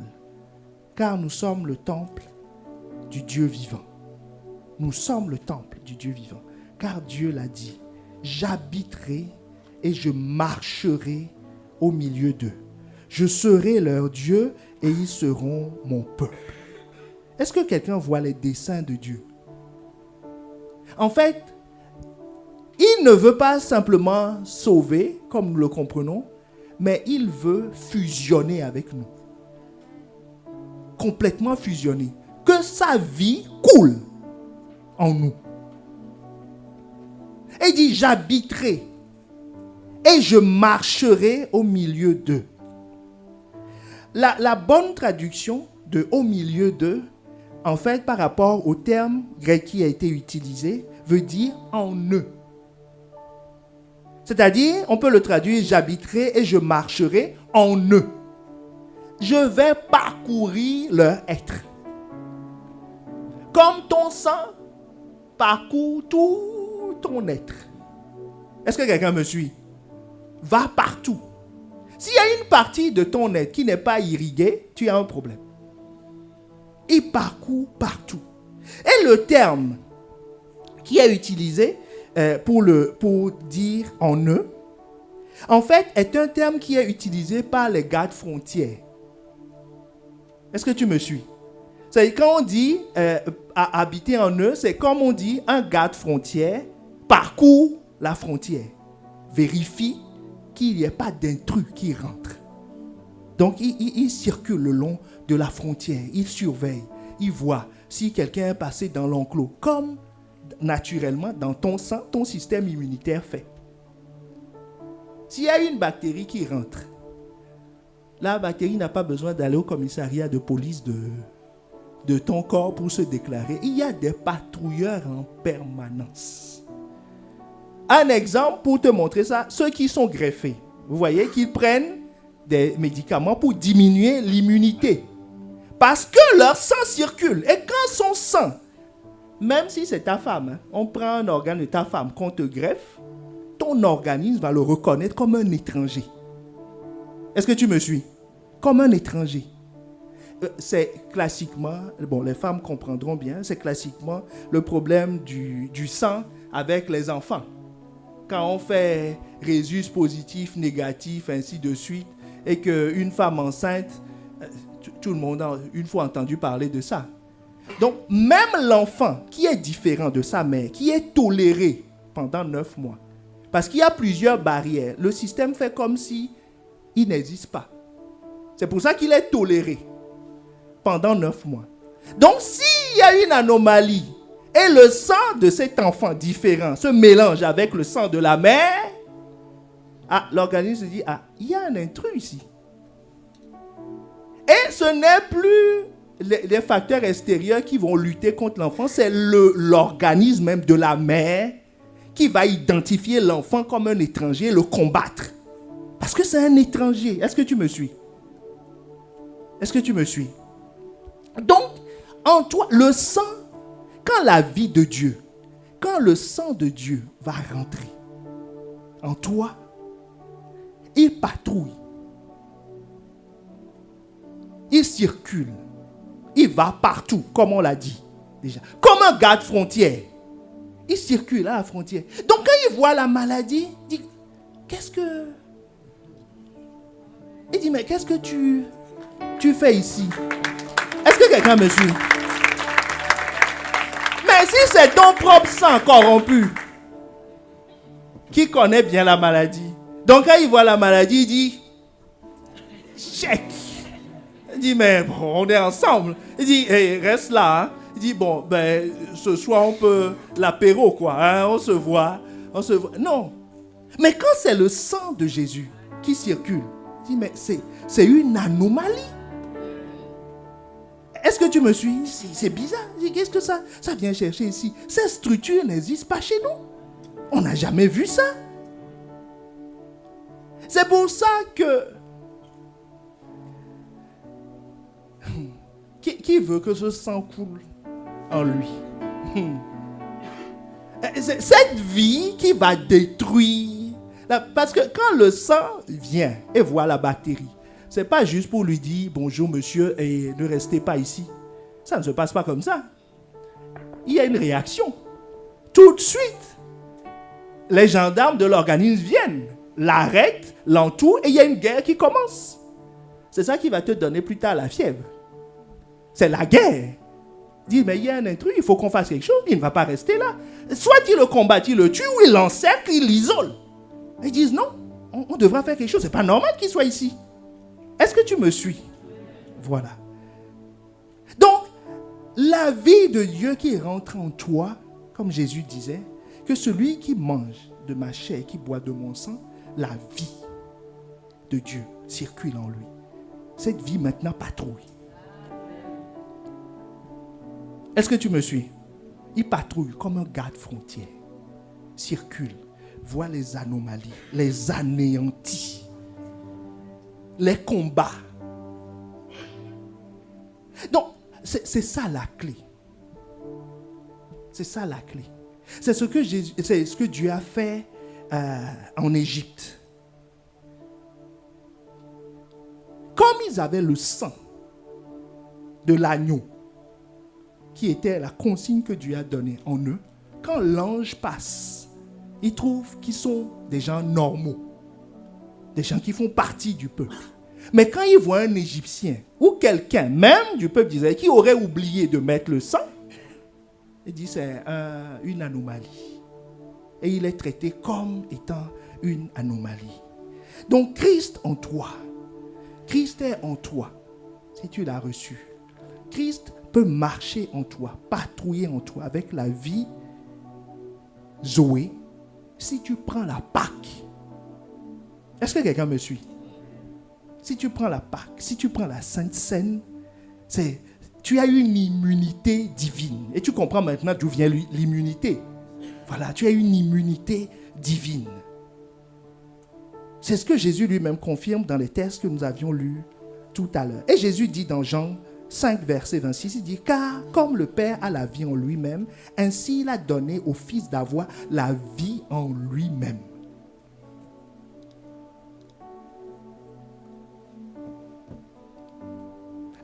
Car nous sommes le temple du Dieu vivant. Nous sommes le temple du Dieu vivant. Car Dieu l'a dit, j'habiterai et je marcherai au milieu d'eux. Je serai leur Dieu et ils seront mon peuple. Est-ce que quelqu'un voit les desseins de Dieu? En fait, il ne veut pas simplement sauver, comme nous le comprenons, mais il veut fusionner avec nous. Complètement fusionner. Que sa vie coule en nous. Et il dit, j'habiterai et je marcherai au milieu d'eux. La bonne traduction de au milieu d'eux, en fait, par rapport au terme grec qui a été utilisé, veut dire en eux. C'est-à-dire, on peut le traduire, j'habiterai et je marcherai en eux. Je vais parcourir leur être. Comme ton sang parcourt tout ton être. Est-ce que quelqu'un me suit? Va partout. S'il y a une partie de ton être qui n'est pas irriguée, tu as un problème. Il parcourt partout. Et le terme qui est utilisé pour dire en eux, en fait, est un terme qui est utilisé par les gardes frontières. Est-ce que tu me suis? C'est quand on dit habiter en eux, c'est comme on dit un garde frontière parcourt la frontière, vérifie qu'il n'y ait pas d'intrus qui rentrent. Donc, il circule le long de la frontière, il surveille, il voit si quelqu'un est passé dans l'enclos, comme naturellement, dans ton sang, ton système immunitaire fait. S'il y a une bactérie qui rentre, la bactérie n'a pas besoin d'aller au commissariat de police de ton corps pour se déclarer. Il y a des patrouilleurs en permanence. Un exemple pour te montrer ça, ceux qui sont greffés, vous voyez qu'ils prennent des médicaments pour diminuer l'immunité. Parce que leur sang circule. Et quand son sang, même si c'est ta femme, on prend un organe de ta femme qu'on te greffe, ton organisme va le reconnaître comme un étranger. Est-ce que tu me suis? Comme un étranger. C'est classiquement, bon, les femmes comprendront bien, c'est classiquement le problème du sang avec les enfants. Quand on fait résus positif, négatif, ainsi de suite, et qu'une femme enceinte, tout le monde a une fois entendu parler de ça. Donc, même l'enfant qui est différent de sa mère, qui est toléré pendant 9 mois, parce qu'il y a plusieurs barrières, le système fait comme si il n'existe pas. C'est pour ça qu'il est toléré pendant 9 mois. Donc, s'il y a une anomalie et le sang de cet enfant différent se mélange avec le sang de la mère, l'organisme se dit, il y a un intrus ici. Et ce n'est plus les facteurs extérieurs qui vont lutter contre l'enfant, c'est l'organisme même de la mère qui va identifier l'enfant comme un étranger et le combattre. Parce que c'est un étranger. Est-ce que tu me suis? Est-ce que tu me suis? Donc, en toi, le sang, quand la vie de Dieu, quand le sang de Dieu va rentrer en toi, il patrouille. Il circule. Il va partout, comme on l'a dit déjà. Comme un garde frontière. Il circule à la frontière. Donc quand il voit la maladie, il dit, il dit, mais qu'est-ce que tu fais ici? Est-ce que quelqu'un me suit? Mais si c'est ton propre sang corrompu, qui connaît bien la maladie, donc quand il voit la maladie, il dit, chèque. Il dit, mais bon, on est ensemble. Il dit, hey, reste là. Hein. Il dit, bon, ben, ce soir, on peut l'apéro, quoi. Hein, on se voit. Non. Mais quand c'est le sang de Jésus qui circule, il dit, mais c'est une anomalie. Est-ce que tu me suis? C'est bizarre. Il dit, qu'est-ce que ça vient chercher ici? Cette structure n'existe pas chez nous. On n'a jamais vu ça. C'est pour ça que qui veut que ce sang coule en lui? C'est cette vie qui va détruire. Parce que quand le sang vient et voit la bactérie, ce n'est pas juste pour lui dire bonjour monsieur et ne restez pas ici. Ça ne se passe pas comme ça. Il y a une réaction. Tout de suite, les gendarmes de l'organisme viennent, l'arrêtent, l'entourent et il y a une guerre qui commence. C'est ça qui va te donner plus tard la fièvre. C'est la guerre. Dis, mais il y a un intrus, il faut qu'on fasse quelque chose. Il ne va pas rester là. Soit il le combat, il le tue, ou il l'encercle, il l'isole. Ils disent non, on devra faire quelque chose. C'est pas normal qu'il soit ici. Est-ce que tu me suis? Voilà. Donc, la vie de Dieu qui rentre en toi, comme Jésus disait, que celui qui mange de ma chair, qui boit de mon sang, la vie de Dieu circule en lui. Cette vie maintenant patrouille. Est-ce que tu me suis? Il patrouille comme un garde frontière. Circule, voit les anomalies, les anéantit, les combats. Donc, c'est ça la clé. C'est ça la clé. C'est ce que Dieu a fait en Égypte. Comme ils avaient le sang de l'agneau, qui était la consigne que Dieu a donnée en eux, quand l'ange passe, il trouve qu'ils sont des gens normaux, des gens qui font partie du peuple. Mais quand il voit un Égyptien ou quelqu'un, même du peuple d'Israël, qui aurait oublié de mettre le sang, il dit c'est une anomalie. Et il est traité comme étant une anomalie. Donc Christ en toi, Christ est en toi, si tu l'as reçu. Christ peut marcher en toi, patrouiller en toi avec la vie Zoé, si tu prends la Pâque. Est-ce que quelqu'un me suit? Si tu prends la Pâque, si tu prends la Sainte Seine, tu as une immunité divine. Et tu comprends maintenant d'où vient l'immunité. Voilà, tu as une immunité divine. C'est ce que Jésus lui-même confirme dans les textes que nous avions lus tout à l'heure. Et Jésus dit dans Jean 5, verset 26, il dit, car comme le Père a la vie en lui-même, ainsi il a donné au Fils d'avoir la vie en lui-même.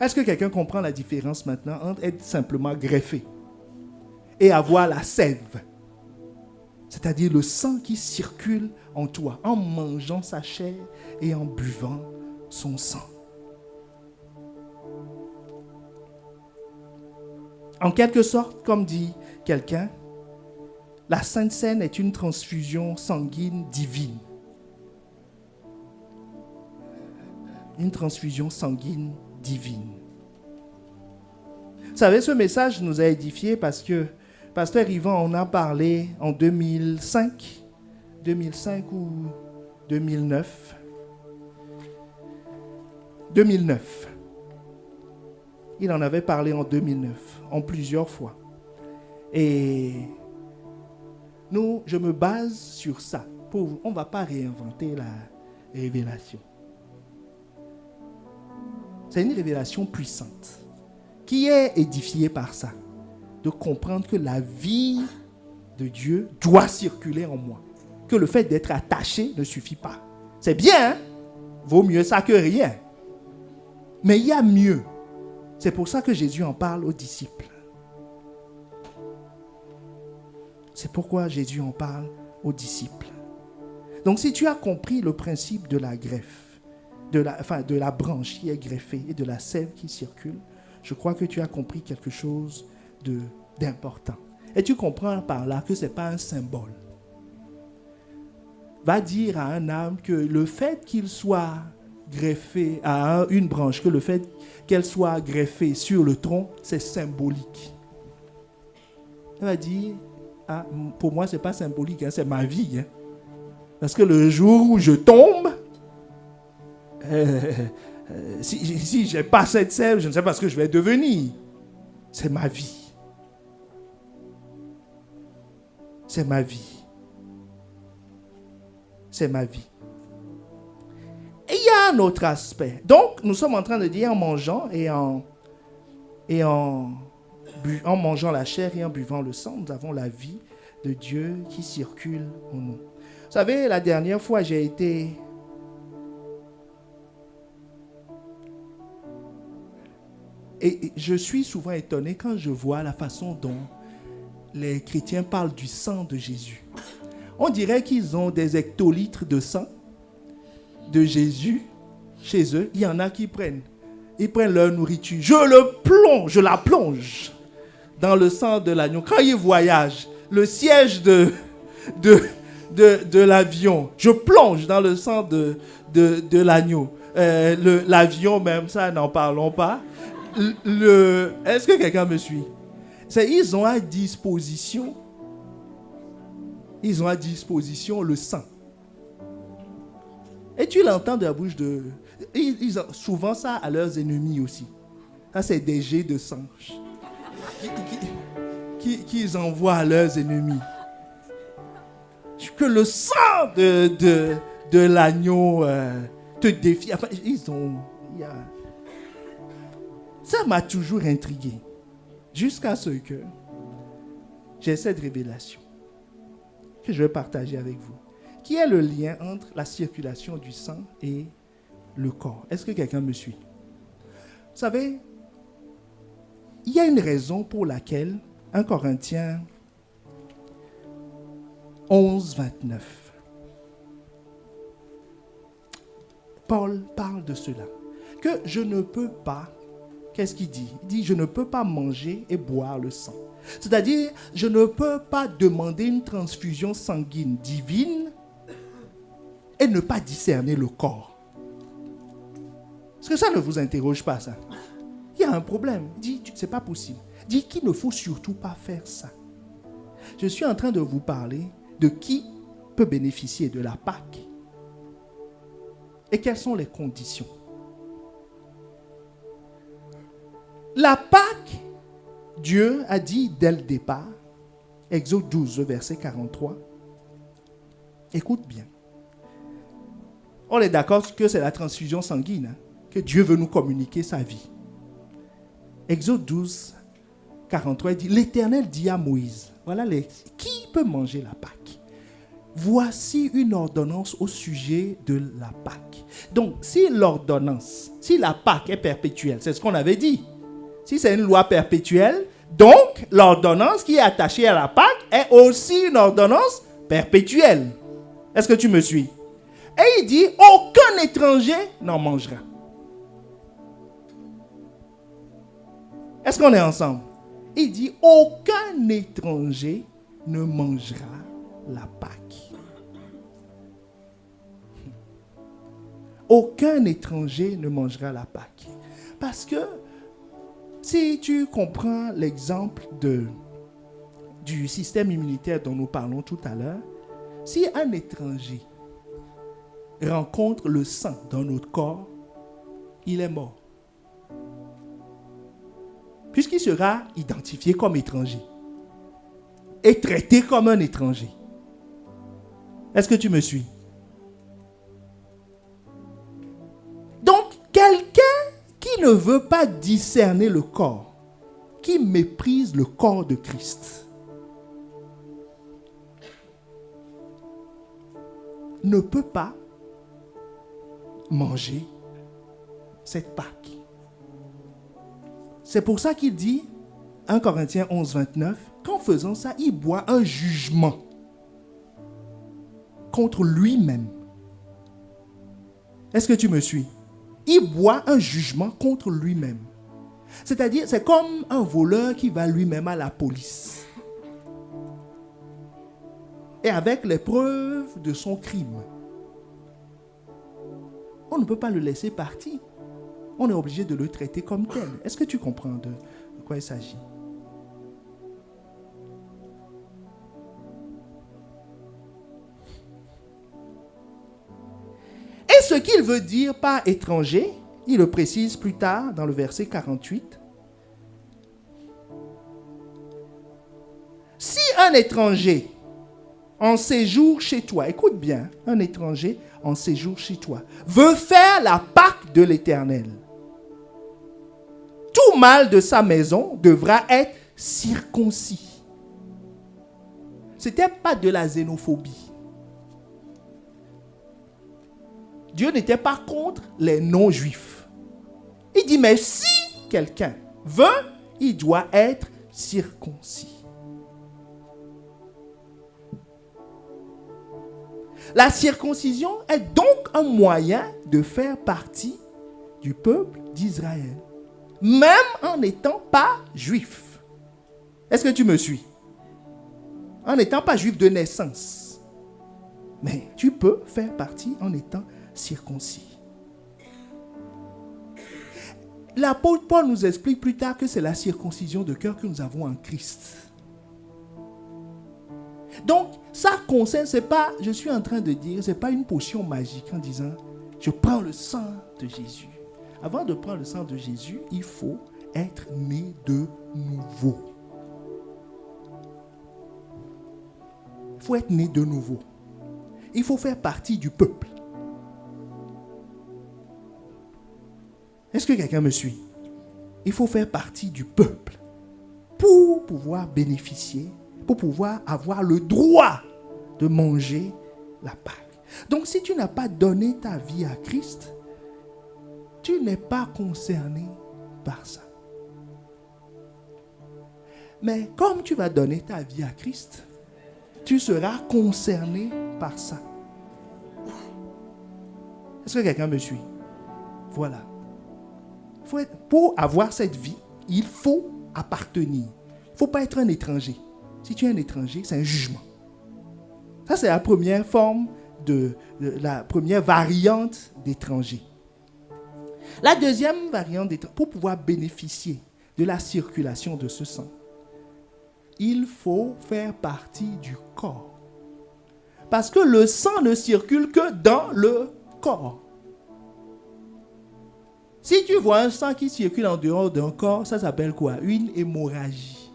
Est-ce que quelqu'un comprend la différence maintenant entre être simplement greffé et avoir la sève? C'est-à-dire le sang qui circule en toi, en mangeant sa chair et en buvant son sang. En quelque sorte, comme dit quelqu'un, la Sainte Seine est une transfusion sanguine divine. Une transfusion sanguine divine. Vous savez, ce message nous a édifiés parce que Pasteur Yvan en a parlé en 2005 ou 2009. 2009. Il en avait parlé en 2009, en plusieurs fois. Et je me base sur ça. On ne va pas réinventer la révélation. C'est une révélation puissante qui est édifiée par ça. De comprendre que la vie de Dieu doit circuler en moi. Que le fait d'être attaché ne suffit pas. C'est bien, hein? Vaut mieux ça que rien. Mais il y a mieux. C'est pour ça que Jésus en parle aux disciples. C'est pourquoi Jésus en parle aux disciples. Donc si tu as compris le principe de la greffe, de la branche qui est greffée et de la sève qui circule, je crois que tu as compris quelque chose d'important. Et tu comprends par là que ce n'est pas un symbole. Va dire à un âme que le fait qu'il soit greffé à une branche, que le fait qu'elle soit greffée sur le tronc, c'est symbolique. Elle va dire, pour moi, ce n'est pas symbolique, hein, c'est ma vie. Hein. Parce que le jour où je tombe, si je n'ai pas cette sève, je ne sais pas ce que je vais devenir. C'est ma vie. C'est ma vie. C'est ma vie. Et il y a un autre aspect. Donc, nous sommes en train de dire en mangeant en mangeant la chair et en buvant le sang, nous avons la vie de Dieu qui circule en nous. Vous savez, la dernière fois, j'ai été... Et je suis souvent étonné quand je vois la façon dont les chrétiens parlent du sang de Jésus. On dirait qu'ils ont des hectolitres de sang de Jésus chez eux. Il y en a qui prennent leur nourriture. Je la plonge dans le sang de l'agneau. Quand ils voyagent, le siège de l'avion, je plonge dans le sang de l'agneau. L'avion même, ça, n'en parlons pas. Est-ce que quelqu'un me suit? Ils ont à disposition le sang. Et tu l'entends de la bouche de... Ils ont souvent ça à leurs ennemis aussi. Ça, c'est des jets de sang qu'ils envoient à leurs ennemis. Que le sang de l'agneau te défie. Enfin, ça m'a toujours intrigué. Jusqu'à ce que j'ai cette révélation que je vais partager avec vous. Qui est le lien entre la circulation du sang et le corps? Est-ce que quelqu'un me suit? Vous savez, il y a une raison pour laquelle 1 Corinthiens 11, 29. Paul parle de cela. Que je ne peux pas, qu'est-ce qu'il dit? Il dit, je ne peux pas manger et boire le sang. C'est-à-dire, je ne peux pas demander une transfusion sanguine divine et ne pas discerner le corps. Est-ce que ça ne vous interroge pas, ça? Il y a un problème. Il dit, c'est pas possible. Il dit qu'il ne faut surtout pas faire ça. Je suis en train de vous parler de qui peut bénéficier de la Pâque et quelles sont les conditions. La Pâque, Dieu a dit dès le départ, Exode 12, verset 43, écoute bien. On est d'accord que c'est la transfusion sanguine, hein, que Dieu veut nous communiquer sa vie. Exode 12, 43, il dit, l'Éternel dit à Moïse, voilà qui peut manger la Pâque? Voici une ordonnance au sujet de la Pâque. Donc, si la Pâque est perpétuelle, c'est ce qu'on avait dit. Si c'est une loi perpétuelle, donc l'ordonnance qui est attachée à la Pâque est aussi une ordonnance perpétuelle. Est-ce que tu me suis? Et il dit, aucun étranger n'en mangera. Est-ce qu'on est ensemble? Il dit, aucun étranger ne mangera la Pâque. Aucun étranger ne mangera la Pâque. Parce que si tu comprends l'exemple du système immunitaire dont nous parlons tout à l'heure, si un étranger rencontre le sang dans notre corps, il est mort. puisqu'il sera identifié comme étranger et traité comme un étranger. Est-ce que tu me suis? Donc, quelqu'un qui ne veut pas discerner le corps, qui méprise le corps de Christ, ne peut pas manger cette Pâque. C'est pour ça qu'il dit, 1 Corinthiens 11, 29, qu'en faisant ça, il boit un jugement contre lui-même. Est-ce que tu me suis? Il boit un jugement contre lui-même. C'est-à-dire, c'est comme un voleur qui va lui-même à la police. Et avec les preuves de son crime, on ne peut pas le laisser partir. On est obligé de le traiter comme tel. Est-ce que tu comprends de quoi il s'agit? Et ce qu'il veut dire par étranger, il le précise plus tard dans le verset 48. Si un étranger en séjour chez toi, écoute bien, un étranger en séjour chez toi, veut faire la Pâque de l'Éternel, tout mâle de sa maison devra être circoncis. Ce n'était pas de la xénophobie. Dieu n'était pas contre les non-juifs. Il dit, mais si quelqu'un veut, il doit être circoncis. La circoncision est donc un moyen de faire partie du peuple d'Israël, même en n'étant pas juif. Est-ce que tu me suis? En n'étant pas juif de naissance. Mais tu peux faire partie en étant circoncis. L'apôtre Paul nous explique plus tard que c'est la circoncision de cœur que nous avons en Christ. Donc, ça concerne, c'est pas, je suis en train de dire, c'est pas une potion magique en disant, je prends le sang de Jésus. Avant de prendre le sang de Jésus, il faut être né de nouveau. Il faut être né de nouveau. Il faut faire partie du peuple. Est-ce que quelqu'un me suit? Il faut faire partie du peuple pour pouvoir bénéficier, pour pouvoir avoir le droit de manger la Pâque. Donc, si tu n'as pas donné ta vie à Christ, tu n'es pas concerné par ça. Mais comme tu vas donner ta vie à Christ, tu seras concerné par ça. Est-ce que quelqu'un me suit? Voilà. Pour avoir cette vie, il faut appartenir. Il ne faut pas être un étranger. Si tu es un étranger, c'est un jugement. Ça, c'est la première forme, la première variante d'étranger. La deuxième variante d'étranger, pour pouvoir bénéficier de la circulation de ce sang, il faut faire partie du corps. Parce que le sang ne circule que dans le corps. Si tu vois un sang qui circule en dehors d'un corps, ça s'appelle quoi? Une hémorragie.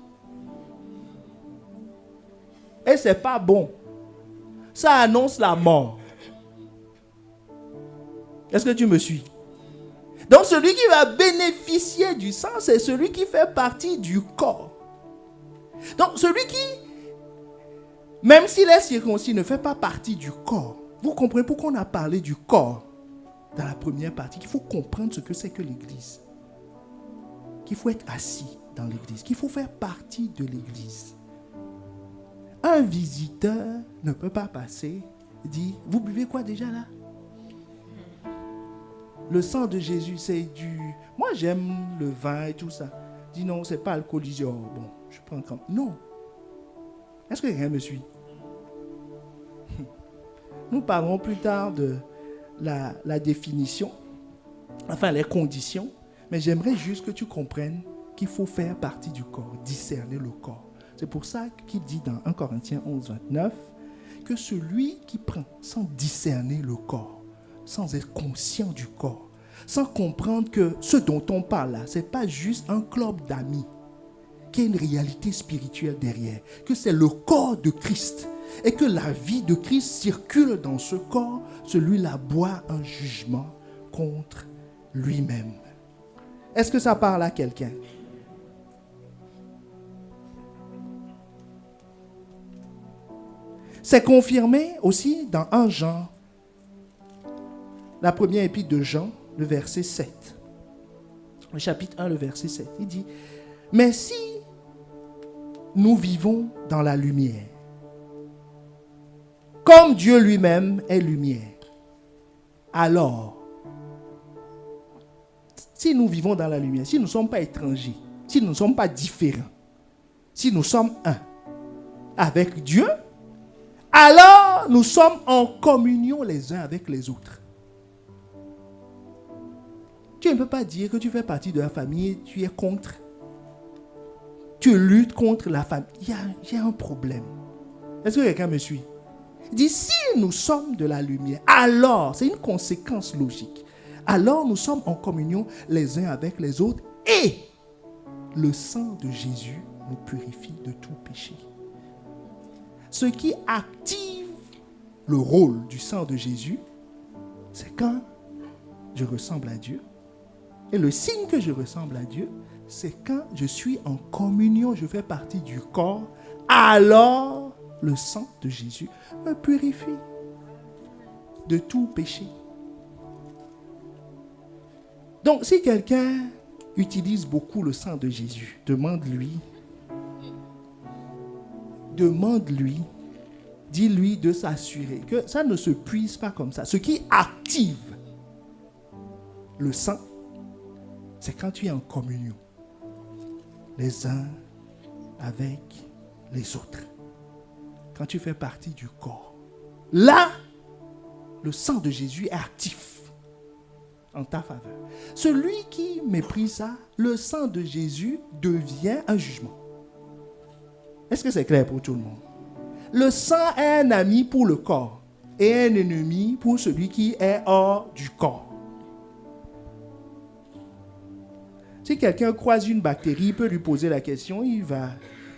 Et ce n'est pas bon. Ça annonce la mort. Est-ce que tu me suis? Donc celui qui va bénéficier du sang, c'est celui qui fait partie du corps. Donc celui qui, même s'il est circoncis, ne fait pas partie du corps. Vous comprenez pourquoi on a parlé du corps dans la première partie, qu'il faut comprendre ce que c'est que l'Église. Qu'il faut être assis dans l'Église, qu'il faut faire partie de l'Église. Un visiteur ne peut pas passer et dire, vous buvez quoi déjà là? Le sang de Jésus, c'est du... Moi, j'aime le vin et tout ça. Dis non, c'est pas alcoolisé. Oh, bon, je prends comme... Non. Est-ce que quelqu'un me suit? Nous parlerons plus tard de la définition, enfin les conditions, mais j'aimerais juste que tu comprennes qu'il faut faire partie du corps, discerner le corps. C'est pour ça qu'il dit dans 1 Corinthiens 11, 29 que celui qui prend sans discerner le corps, sans être conscient du corps, sans comprendre que ce dont on parle là, ce n'est pas juste un club d'amis, qu'il y a une réalité spirituelle derrière, que c'est le corps de Christ et que la vie de Christ circule dans ce corps, celui-là boit un jugement contre lui-même. Est-ce que ça parle à quelqu'un? C'est confirmé aussi dans 1 Jean, la première épître de Jean, le verset 7. Le chapitre 1, le verset 7. Il dit, « Mais si nous vivons dans la lumière, comme Dieu lui-même est lumière, alors, si nous vivons dans la lumière, si nous ne sommes pas étrangers, si nous ne sommes pas différents, si nous sommes un avec Dieu, alors nous sommes en communion les uns avec les autres. » Tu ne peux pas dire que tu fais partie de la famille et tu es contre. Tu luttes contre la famille. Il y a un problème. Est-ce que quelqu'un me suit? Il dit, si nous sommes de la lumière, alors, c'est une conséquence logique. Alors nous sommes en communion les uns avec les autres et le sang de Jésus nous purifie de tout péché. Ce qui active le rôle du sang de Jésus, c'est quand je ressemble à Dieu. Et le signe que je ressemble à Dieu, c'est quand je suis en communion, je fais partie du corps, alors le sang de Jésus me purifie de tout péché. Donc, si quelqu'un utilise beaucoup le sang de Jésus, demande-lui, dis-lui de s'assurer que ça ne se puise pas comme ça. Ce qui active le sang, c'est quand tu es en communion les uns avec les autres. Quand tu fais partie du corps. Là, le sang de Jésus est actif en ta faveur. Celui qui méprise ça, le sang de Jésus devient un jugement. Est-ce que c'est clair pour tout le monde? Le sang est un ami pour le corps et un ennemi pour celui qui est hors du corps. Si quelqu'un croise une bactérie, il peut lui poser la question, il va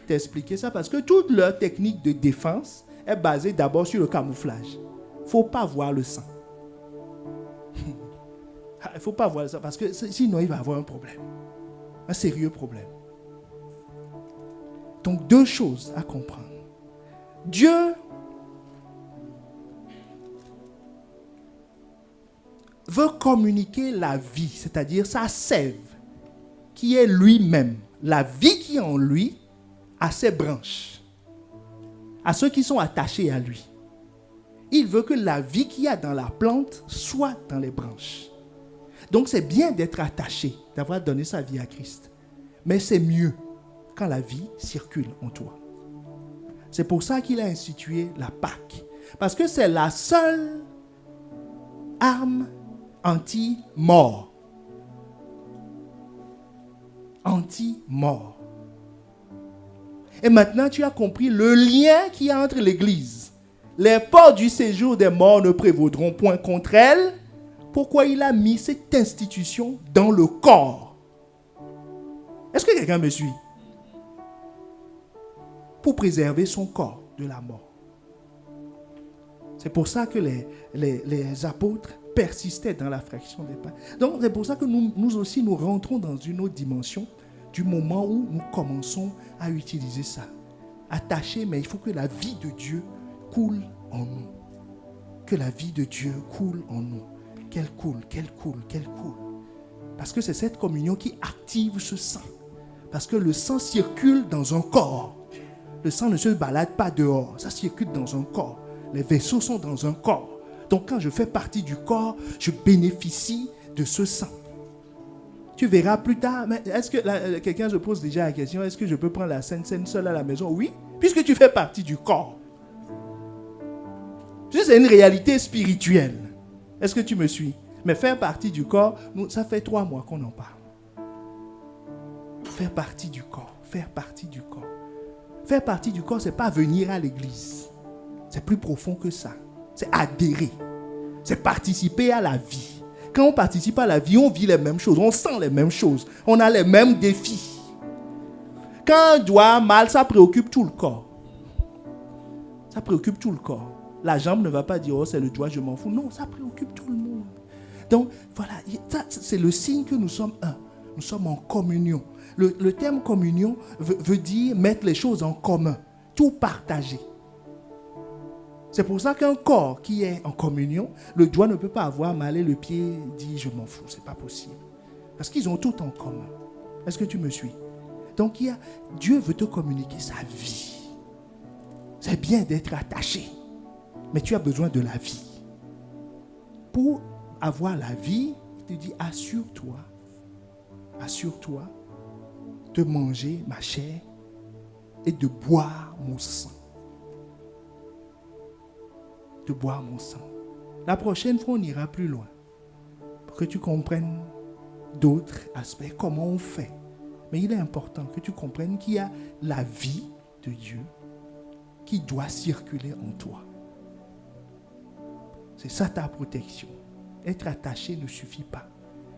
t'expliquer ça parce que toute leur technique de défense est basée d'abord sur le camouflage. Il ne faut pas voir le sang. Il ne faut pas voir le sang parce que sinon il va avoir un problème. Un sérieux problème. Donc 2 choses à comprendre. Dieu veut communiquer la vie, c'est-à-dire sa sève, qui est lui-même, la vie qui est en lui, à ses branches, à ceux qui sont attachés à lui. Il veut que la vie qu'il y a dans la plante soit dans les branches. Donc c'est bien d'être attaché, d'avoir donné sa vie à Christ. Mais c'est mieux quand la vie circule en toi. C'est pour ça qu'il a institué la Pâque. Parce que c'est la seule arme anti-mort. Anti-mort. Et maintenant, tu as compris le lien qu'il y a entre l'Église. Les portes du séjour des morts ne prévaudront point contre elle. Pourquoi il a mis cette institution dans le corps? Est-ce que quelqu'un me suit? Pour préserver son corps de la mort. C'est pour ça que les apôtres persistaient dans la fraction des pains. Donc c'est pour ça que nous aussi nous rentrons dans une autre dimension du moment où nous commençons à utiliser ça. Attaché, mais il faut que la vie de Dieu coule en nous. Que la vie de Dieu coule en nous. Qu'elle coule. Parce que c'est cette communion qui active ce sang. Parce que le sang circule dans un corps. Le sang ne se balade pas dehors. Ça circule dans un corps. Les vaisseaux sont dans un corps. Donc quand je fais partie du corps, je bénéficie de ce sang. Tu verras plus tard, mais est-ce que quelqu'un se pose déjà la question, est-ce que je peux prendre la Sainte Seine seule à la maison? Oui, puisque tu fais partie du corps. C'est une réalité spirituelle. Est-ce que tu me suis? Mais faire partie du corps, ça fait 3 mois qu'on en parle. Faire partie du corps. Faire partie du corps. Faire partie du corps, ce n'est pas venir à l'église. C'est plus profond que ça. C'est adhérer. C'est participer à la vie. Quand on participe à la vie, on vit les mêmes choses, on sent les mêmes choses, on a les mêmes défis. Quand un doigt a mal, ça préoccupe tout le corps. Ça préoccupe tout le corps. La jambe ne va pas dire, oh, c'est le doigt, je m'en fous. Non, ça préoccupe tout le monde. Donc, voilà, ça, c'est le signe que nous sommes un. Nous sommes en communion. Le terme communion veut dire mettre les choses en commun, tout partager. C'est pour ça qu'un corps qui est en communion, le doigt ne peut pas avoir mal et le pied dit je m'en fous, c'est pas possible. Parce qu'ils ont tout en commun. Est-ce que tu me suis? Donc Dieu veut te communiquer sa vie. C'est bien d'être attaché, mais tu as besoin de la vie. Pour avoir la vie, il te dit assure-toi de manger ma chair et de boire mon sang. De boire mon sang. La prochaine fois, on ira plus loin pour que tu comprennes d'autres aspects, comment on fait. Mais il est important que tu comprennes qu'il y a la vie de Dieu qui doit circuler en toi. C'est ça ta protection. Être attaché ne suffit pas.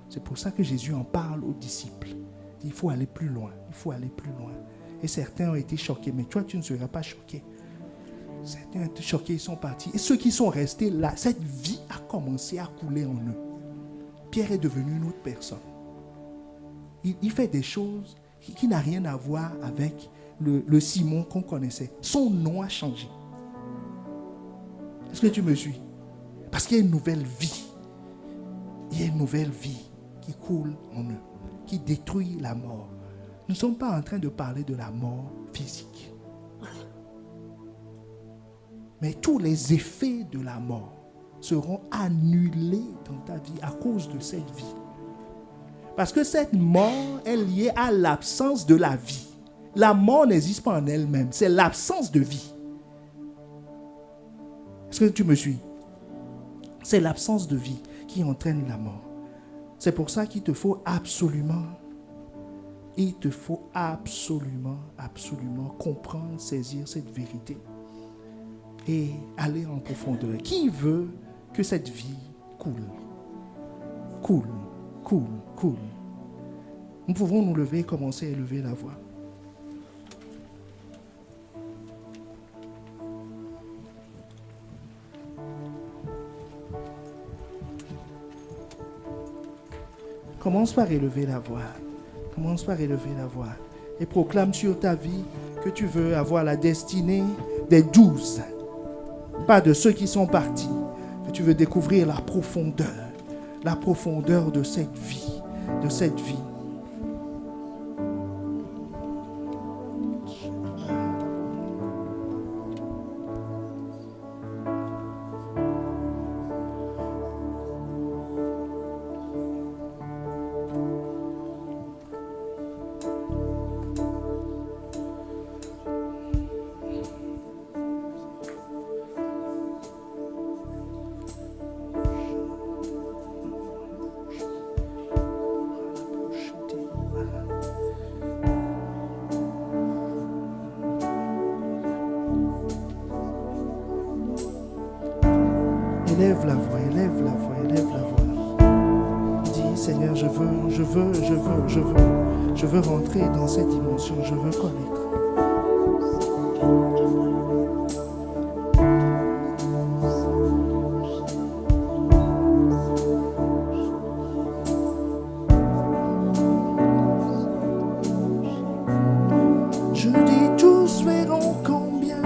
C'est pour ça que Jésus en parle aux disciples. Il faut aller plus loin, il faut aller plus loin. Et certains ont été choqués, mais toi, tu ne seras pas choqué. Certains ont été choqués, ils sont partis. Et ceux qui sont restés là, cette vie a commencé à couler en eux. Pierre est devenu une autre personne. Il fait des choses qui n'ont rien à voir avec le Simon qu'on connaissait. Son nom a changé. Est-ce que tu me suis? Parce qu'il y a une nouvelle vie. Il y a une nouvelle vie qui coule en eux, qui détruit la mort. Nous ne sommes pas en train de parler de la mort physique. Mais tous les effets de la mort seront annulés dans ta vie à cause de cette vie. Parce que cette mort est liée à l'absence de la vie. La mort n'existe pas en elle-même, c'est l'absence de vie. Est-ce que tu me suis? C'est l'absence de vie qui entraîne la mort. C'est pour ça qu'il te faut absolument comprendre, saisir cette vérité et aller en profondeur. Qui veut que cette vie coule? Coule. Nous pouvons nous lever et commencer à élever la voix. Commence par élever la voix. Et proclame sur ta vie que tu veux avoir la destinée des 12. Pas de ceux qui sont partis. Que tu veux découvrir la profondeur de cette vie. Élève la voix. Dis, Seigneur, je veux rentrer dans cette dimension, je veux connaître. Je dis, tous verront combien.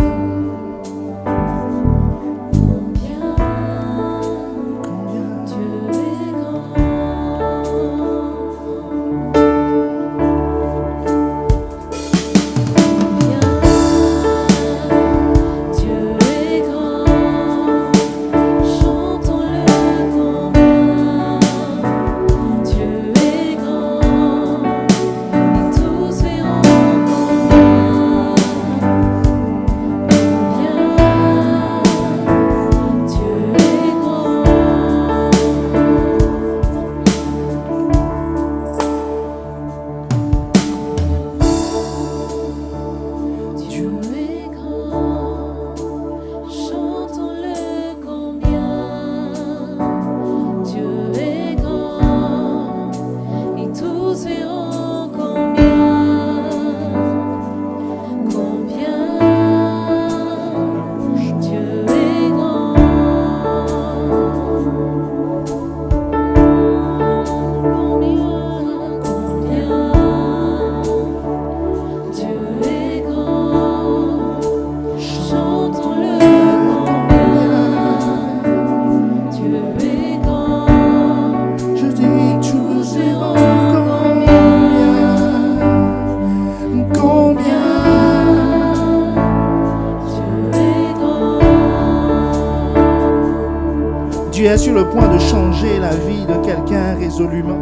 point de changer la vie de quelqu'un résolument.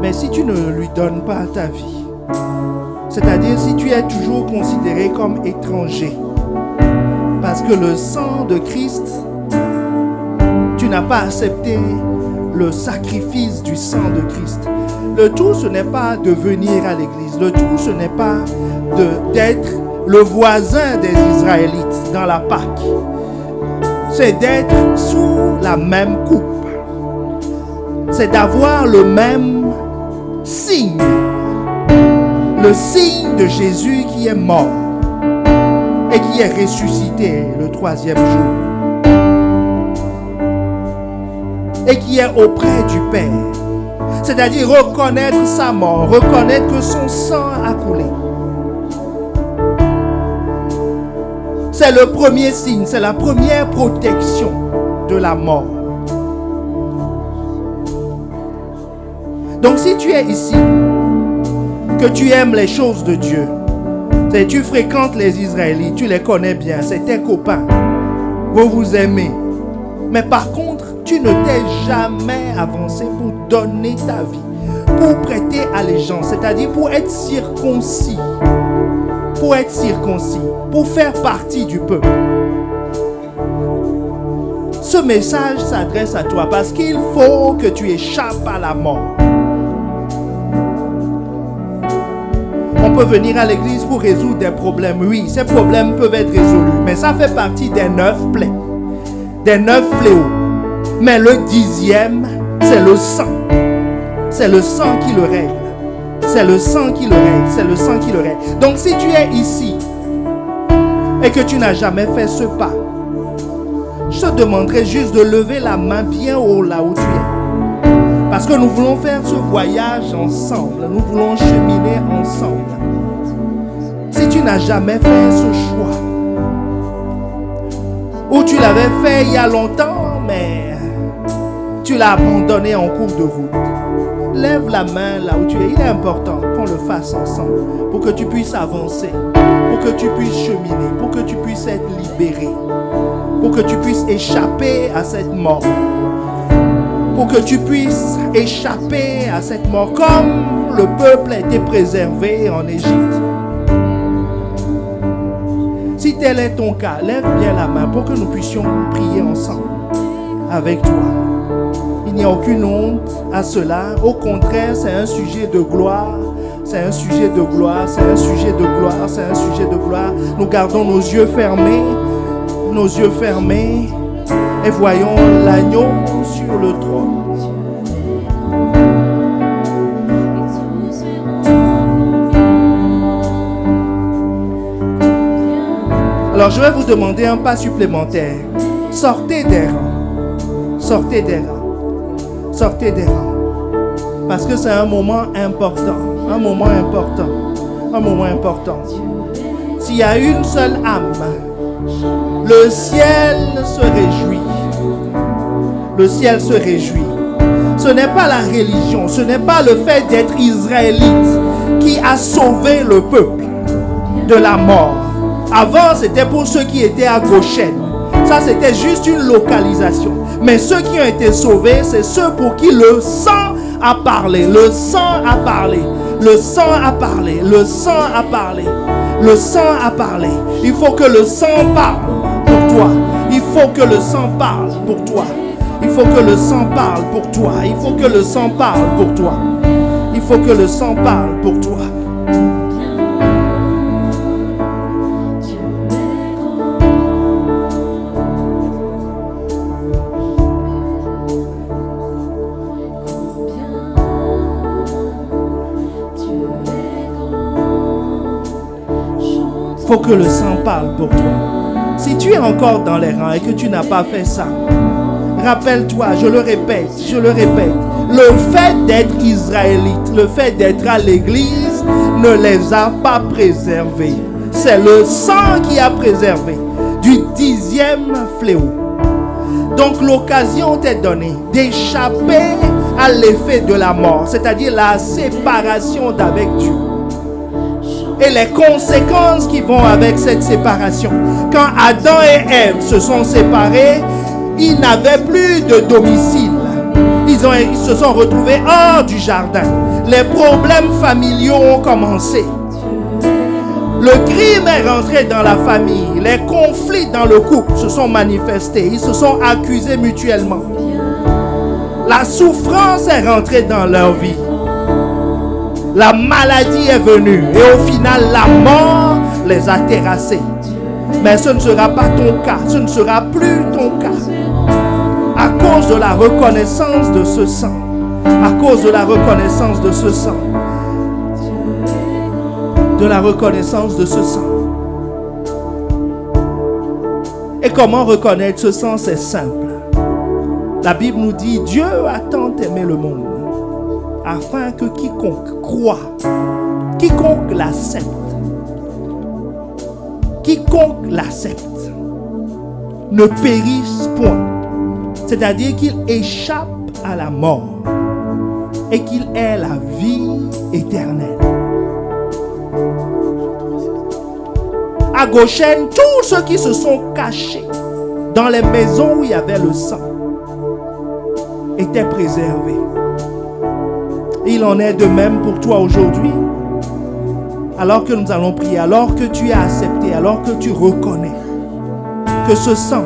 Mais si tu ne lui donnes pas ta vie, c'est-à-dire si tu es toujours considéré comme étranger, parce que le sang de Christ, tu n'as pas accepté le sacrifice du sang de Christ. Le tout, ce n'est pas de venir à l'église. Le tout, ce n'est pas d'être le voisin des Israélites dans la Pâque. C'est d'être sous la même coupe. C'est d'avoir le même signe. Le signe de Jésus qui est mort et qui est ressuscité le 3e jour. Et qui est auprès du Père. C'est-à-dire reconnaître sa mort, reconnaître que son sang a coulé. C'est le premier signe, c'est la première protection de la mort. Donc si tu es ici, que tu aimes les choses de Dieu, tu fréquentes les Israélites, tu les connais bien, c'est tes copains, vous vous aimez. Mais par contre, tu ne t'es jamais avancé pour donner ta vie, pour prêter allégeance, c'est-à-dire pour être circoncis, pour faire partie du peuple. Ce message s'adresse à toi parce qu'il faut que tu échappes à la mort. On peut venir à l'église pour résoudre des problèmes. Oui, ces problèmes peuvent être résolus, mais ça fait partie des 9 plaies, des 9 fléaux. Mais le 10e, c'est le sang. C'est le sang qui le règle. C'est le sang qui le règle. C'est le sang qui le règle. Donc si tu es ici et que tu n'as jamais fait ce pas, je te demanderai juste de lever la main bien haut là où tu es. Parce que nous voulons faire ce voyage ensemble. Nous voulons cheminer ensemble. Si tu n'as jamais fait ce choix, ou tu l'avais fait il y a longtemps, mais tu l'as abandonné en cours de route, lève la main là où tu es. Il est important qu'on le fasse ensemble pour que tu puisses avancer, pour que tu puisses cheminer, pour que tu puisses être libéré, pour que tu puisses échapper à cette mort, pour que tu puisses échapper à cette mort comme le peuple a été préservé en Égypte. Si tel est ton cas, lève bien la main pour que nous puissions prier ensemble avec toi. Il n'y a aucune honte à cela. Au contraire, c'est un sujet de gloire. C'est un sujet de gloire. C'est un sujet de gloire. C'est un sujet de gloire. Nous gardons nos yeux fermés. Nos yeux fermés. Et voyons l'agneau sur le trône. Alors je vais vous demander un pas supplémentaire. Sortez des rangs. Sortez des rangs. Sortez des rangs. Parce que c'est un moment important. Un moment important. Un moment important. S'il y a une seule âme, le ciel se réjouit. Le ciel se réjouit. Ce n'est pas la religion, ce n'est pas le fait d'être israélite qui a sauvé le peuple de la mort. Avant, c'était pour ceux qui étaient à Goshen. Ça, c'était juste une localisation. Mais ceux qui ont été sauvés, c'est ceux pour qui le sang a parlé. Le sang a parlé. Le sang a parlé. Le sang a parlé. Le sang a parlé. Il faut que le sang parle pour toi. Il faut que le sang parle pour toi. Il faut que le sang parle pour toi. Il faut que le sang parle pour toi. Il faut que le sang parle pour toi. Il faut que le sang parle pour toi. Si tu es encore dans les rangs et que tu n'as pas fait ça, rappelle-toi, je le répète, le fait d'être israélite, le fait d'être à l'église ne les a pas préservés. C'est le sang qui a préservé du 10e fléau. Donc l'occasion t'est donnée d'échapper à l'effet de la mort, c'est-à-dire la séparation d'avec Dieu. et les conséquences qui vont avec cette séparation. Quand Adam et Ève se sont séparés, ils n'avaient plus de domicile. Ils se sont retrouvés hors du jardin. Les problèmes familiaux ont commencé. Le crime est rentré dans la famille. Les conflits dans le couple se sont manifestés. Ils se sont accusés mutuellement. La souffrance est rentrée dans leur vie. La maladie est venue. Et au final, la mort les a terrassés. Mais ce ne sera pas ton cas. Ce ne sera plus ton cas. À cause de la reconnaissance de ce sang. À cause de la reconnaissance de ce sang. De la reconnaissance de ce sang. Et comment reconnaître ce sang? C'est simple. La Bible nous dit, Dieu a tant aimé le monde afin que quiconque croit, quiconque l'accepte, ne périsse point. C'est-à-dire qu'il échappe à la mort et qu'il ait la vie éternelle. À Goshen, tous ceux qui se sont cachés dans les maisons où il y avait le sang étaient préservés. Il en est de même pour toi aujourd'hui. Alors que nous allons prier, alors que tu as accepté, alors que tu reconnais que ce sang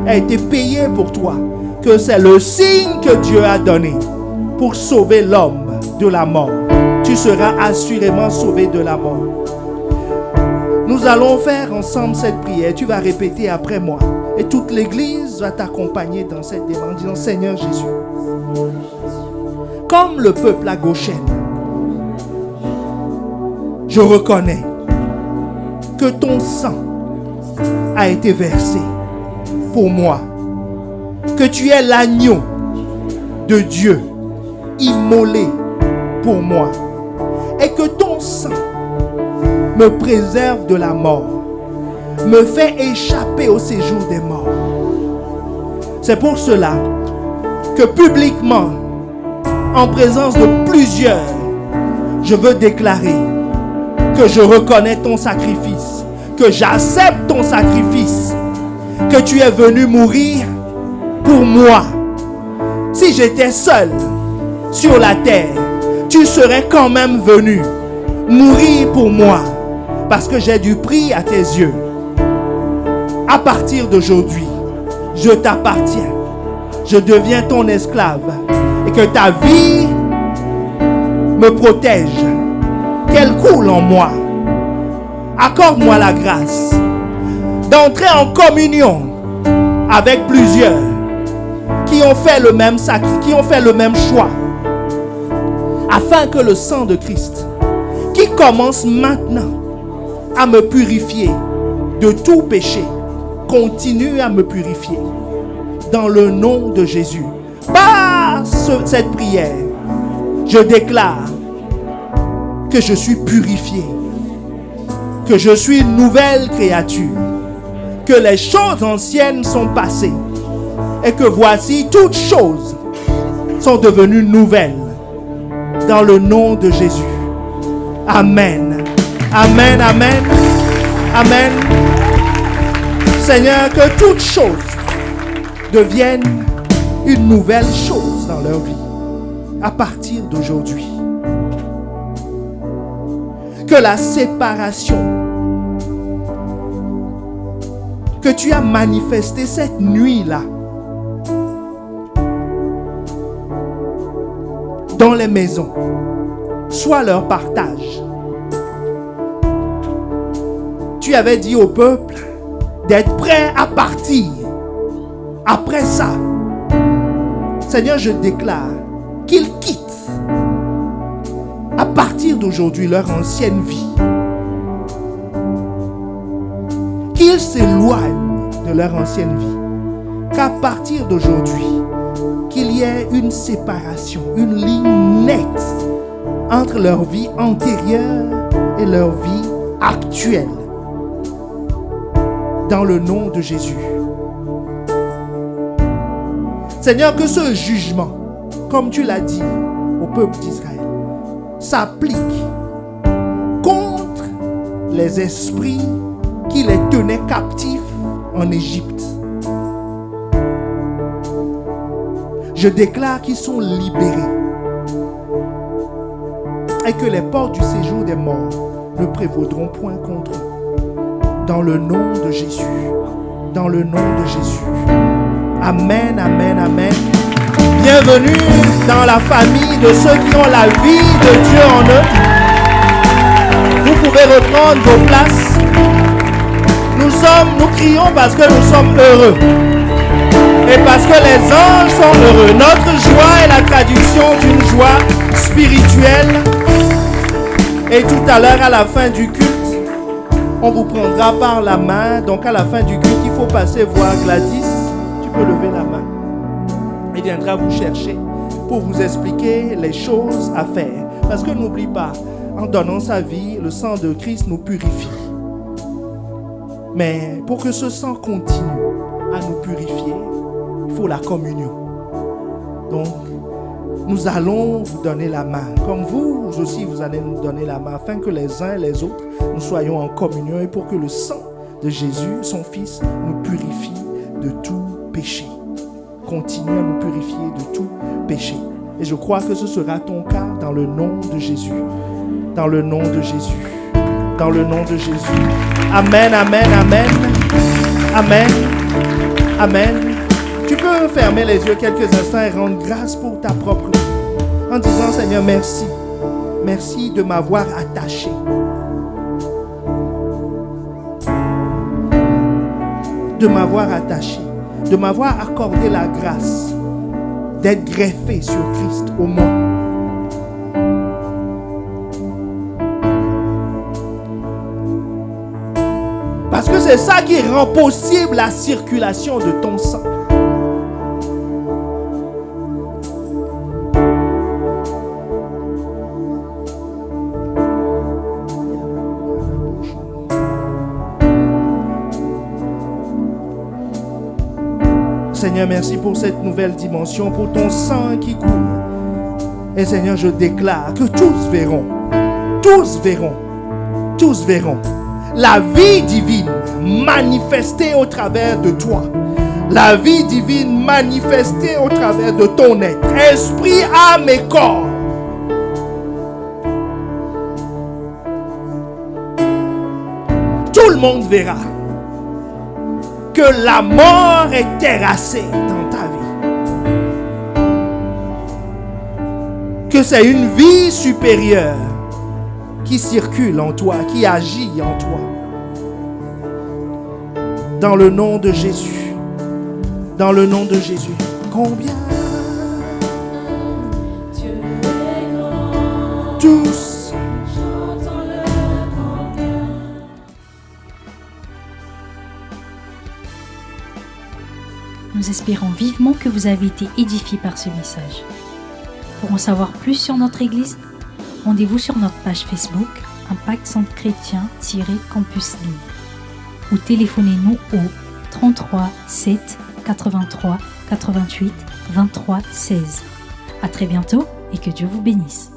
a été payé pour toi, que c'est le signe que Dieu a donné pour sauver l'homme de la mort. Tu seras assurément sauvé de la mort. Nous allons faire ensemble cette prière. Tu vas répéter après moi. Et toute l'église va t'accompagner dans cette démarche en disant, Seigneur Jésus, comme le peuple à Goshen, je reconnais que ton sang a été versé pour moi. Que tu es l'agneau de Dieu immolé pour moi. Et que ton sang me préserve de la mort, me fait échapper au séjour des morts. C'est pour cela que publiquement, en présence de plusieurs, je veux déclarer que je reconnais ton sacrifice, que j'accepte ton sacrifice, que tu es venu mourir pour moi. Si j'étais seul sur la terre, tu serais quand même venu mourir pour moi, parce que j'ai du prix à tes yeux. À partir d'aujourd'hui, je t'appartiens. Je deviens ton esclave. Et que ta vie me protège. Qu'elle coule en moi. Accorde-moi la grâce d'entrer en communion avec plusieurs qui ont fait le même sacrifice, qui ont fait le même choix. Afin que le sang de Christ, qui commence maintenant à me purifier de tout péché, continue à me purifier. Dans le nom de Jésus. Par cette prière, je déclare que je suis purifié, que je suis une nouvelle créature, que les choses anciennes sont passées et que voici toutes choses sont devenues nouvelles. Dans le nom de Jésus. Amen. Amen, amen, amen. Seigneur, que toutes choses deviennent une nouvelle chose dans leur vie à partir d'aujourd'hui. Que la séparation que tu as manifestée cette nuit-là dans les maisons soit leur partage. Tu avais dit au peuple d'être prêt à partir. Après ça, Seigneur, je déclare qu'ils quittent à partir d'aujourd'hui leur ancienne vie. Qu'ils s'éloignent de leur ancienne vie. Qu'à partir d'aujourd'hui, qu'il y ait une séparation, une ligne nette entre leur vie antérieure et leur vie actuelle. Dans le nom de Jésus. Seigneur, que ce jugement, comme tu l'as dit au peuple d'Israël, s'applique contre les esprits qui les tenaient captifs en Égypte. Je déclare qu'ils sont libérés et que les portes du séjour des morts ne prévaudront point contre eux. Dans le nom de Jésus. Dans le nom de Jésus. Amen, amen, amen. Bienvenue dans la famille de ceux qui ont la vie de Dieu en eux. Vous pouvez reprendre vos places. Nous crions parce que nous sommes heureux. Et parce que les anges sont heureux. Notre joie est la traduction d'une joie spirituelle. Et tout à l'heure, à la fin du culte, on vous prendra par la main. Donc à la fin du culte, il faut passer voir Gladys. Tu peux lever la main. Il viendra vous chercher pour vous expliquer les choses à faire. Parce que n'oublie pas, en donnant sa vie, le sang de Christ nous purifie. Mais pour que ce sang continue à nous purifier, il faut la communion. Donc, nous allons vous donner la main. Comme vous aussi, vous allez nous donner la main afin que les uns et les autres, nous soyons en communion et pour que le sang de Jésus, son Fils, nous purifie de tout péché. Continue à nous purifier de tout péché. Et je crois que ce sera ton cas dans le nom de Jésus. Dans le nom de Jésus. Dans le nom de Jésus. Amen, amen, amen. Amen. Amen. Tu peux fermer les yeux quelques instants et rendre grâce pour ta propre vie. En disant, Seigneur, merci. Merci de m'avoir attaché. De m'avoir attaché. De m'avoir accordé la grâce d'être greffé sur Christ au monde. Parce que c'est ça qui rend possible la circulation de ton sang. Seigneur, merci pour cette nouvelle dimension, pour ton sang qui coule. Et Seigneur, je déclare que tous verront la vie divine manifestée au travers de toi. La vie divine manifestée au travers de ton être. Esprit, âme et corps. Tout le monde verra que la mort est terrassée dans ta vie. Que c'est une vie supérieure qui circule en toi, qui agit en toi. Dans le nom de Jésus. Dans le nom de Jésus. Combien Dieu est grand. Tous. Nous espérons vivement que vous avez été édifiés par ce message. Pour en savoir plus sur notre Église, rendez-vous sur notre page Facebook Impact Centre Chrétien-Campus Lille ou téléphonez-nous au 33 7 83 88 23 16. À très bientôt et que Dieu vous bénisse.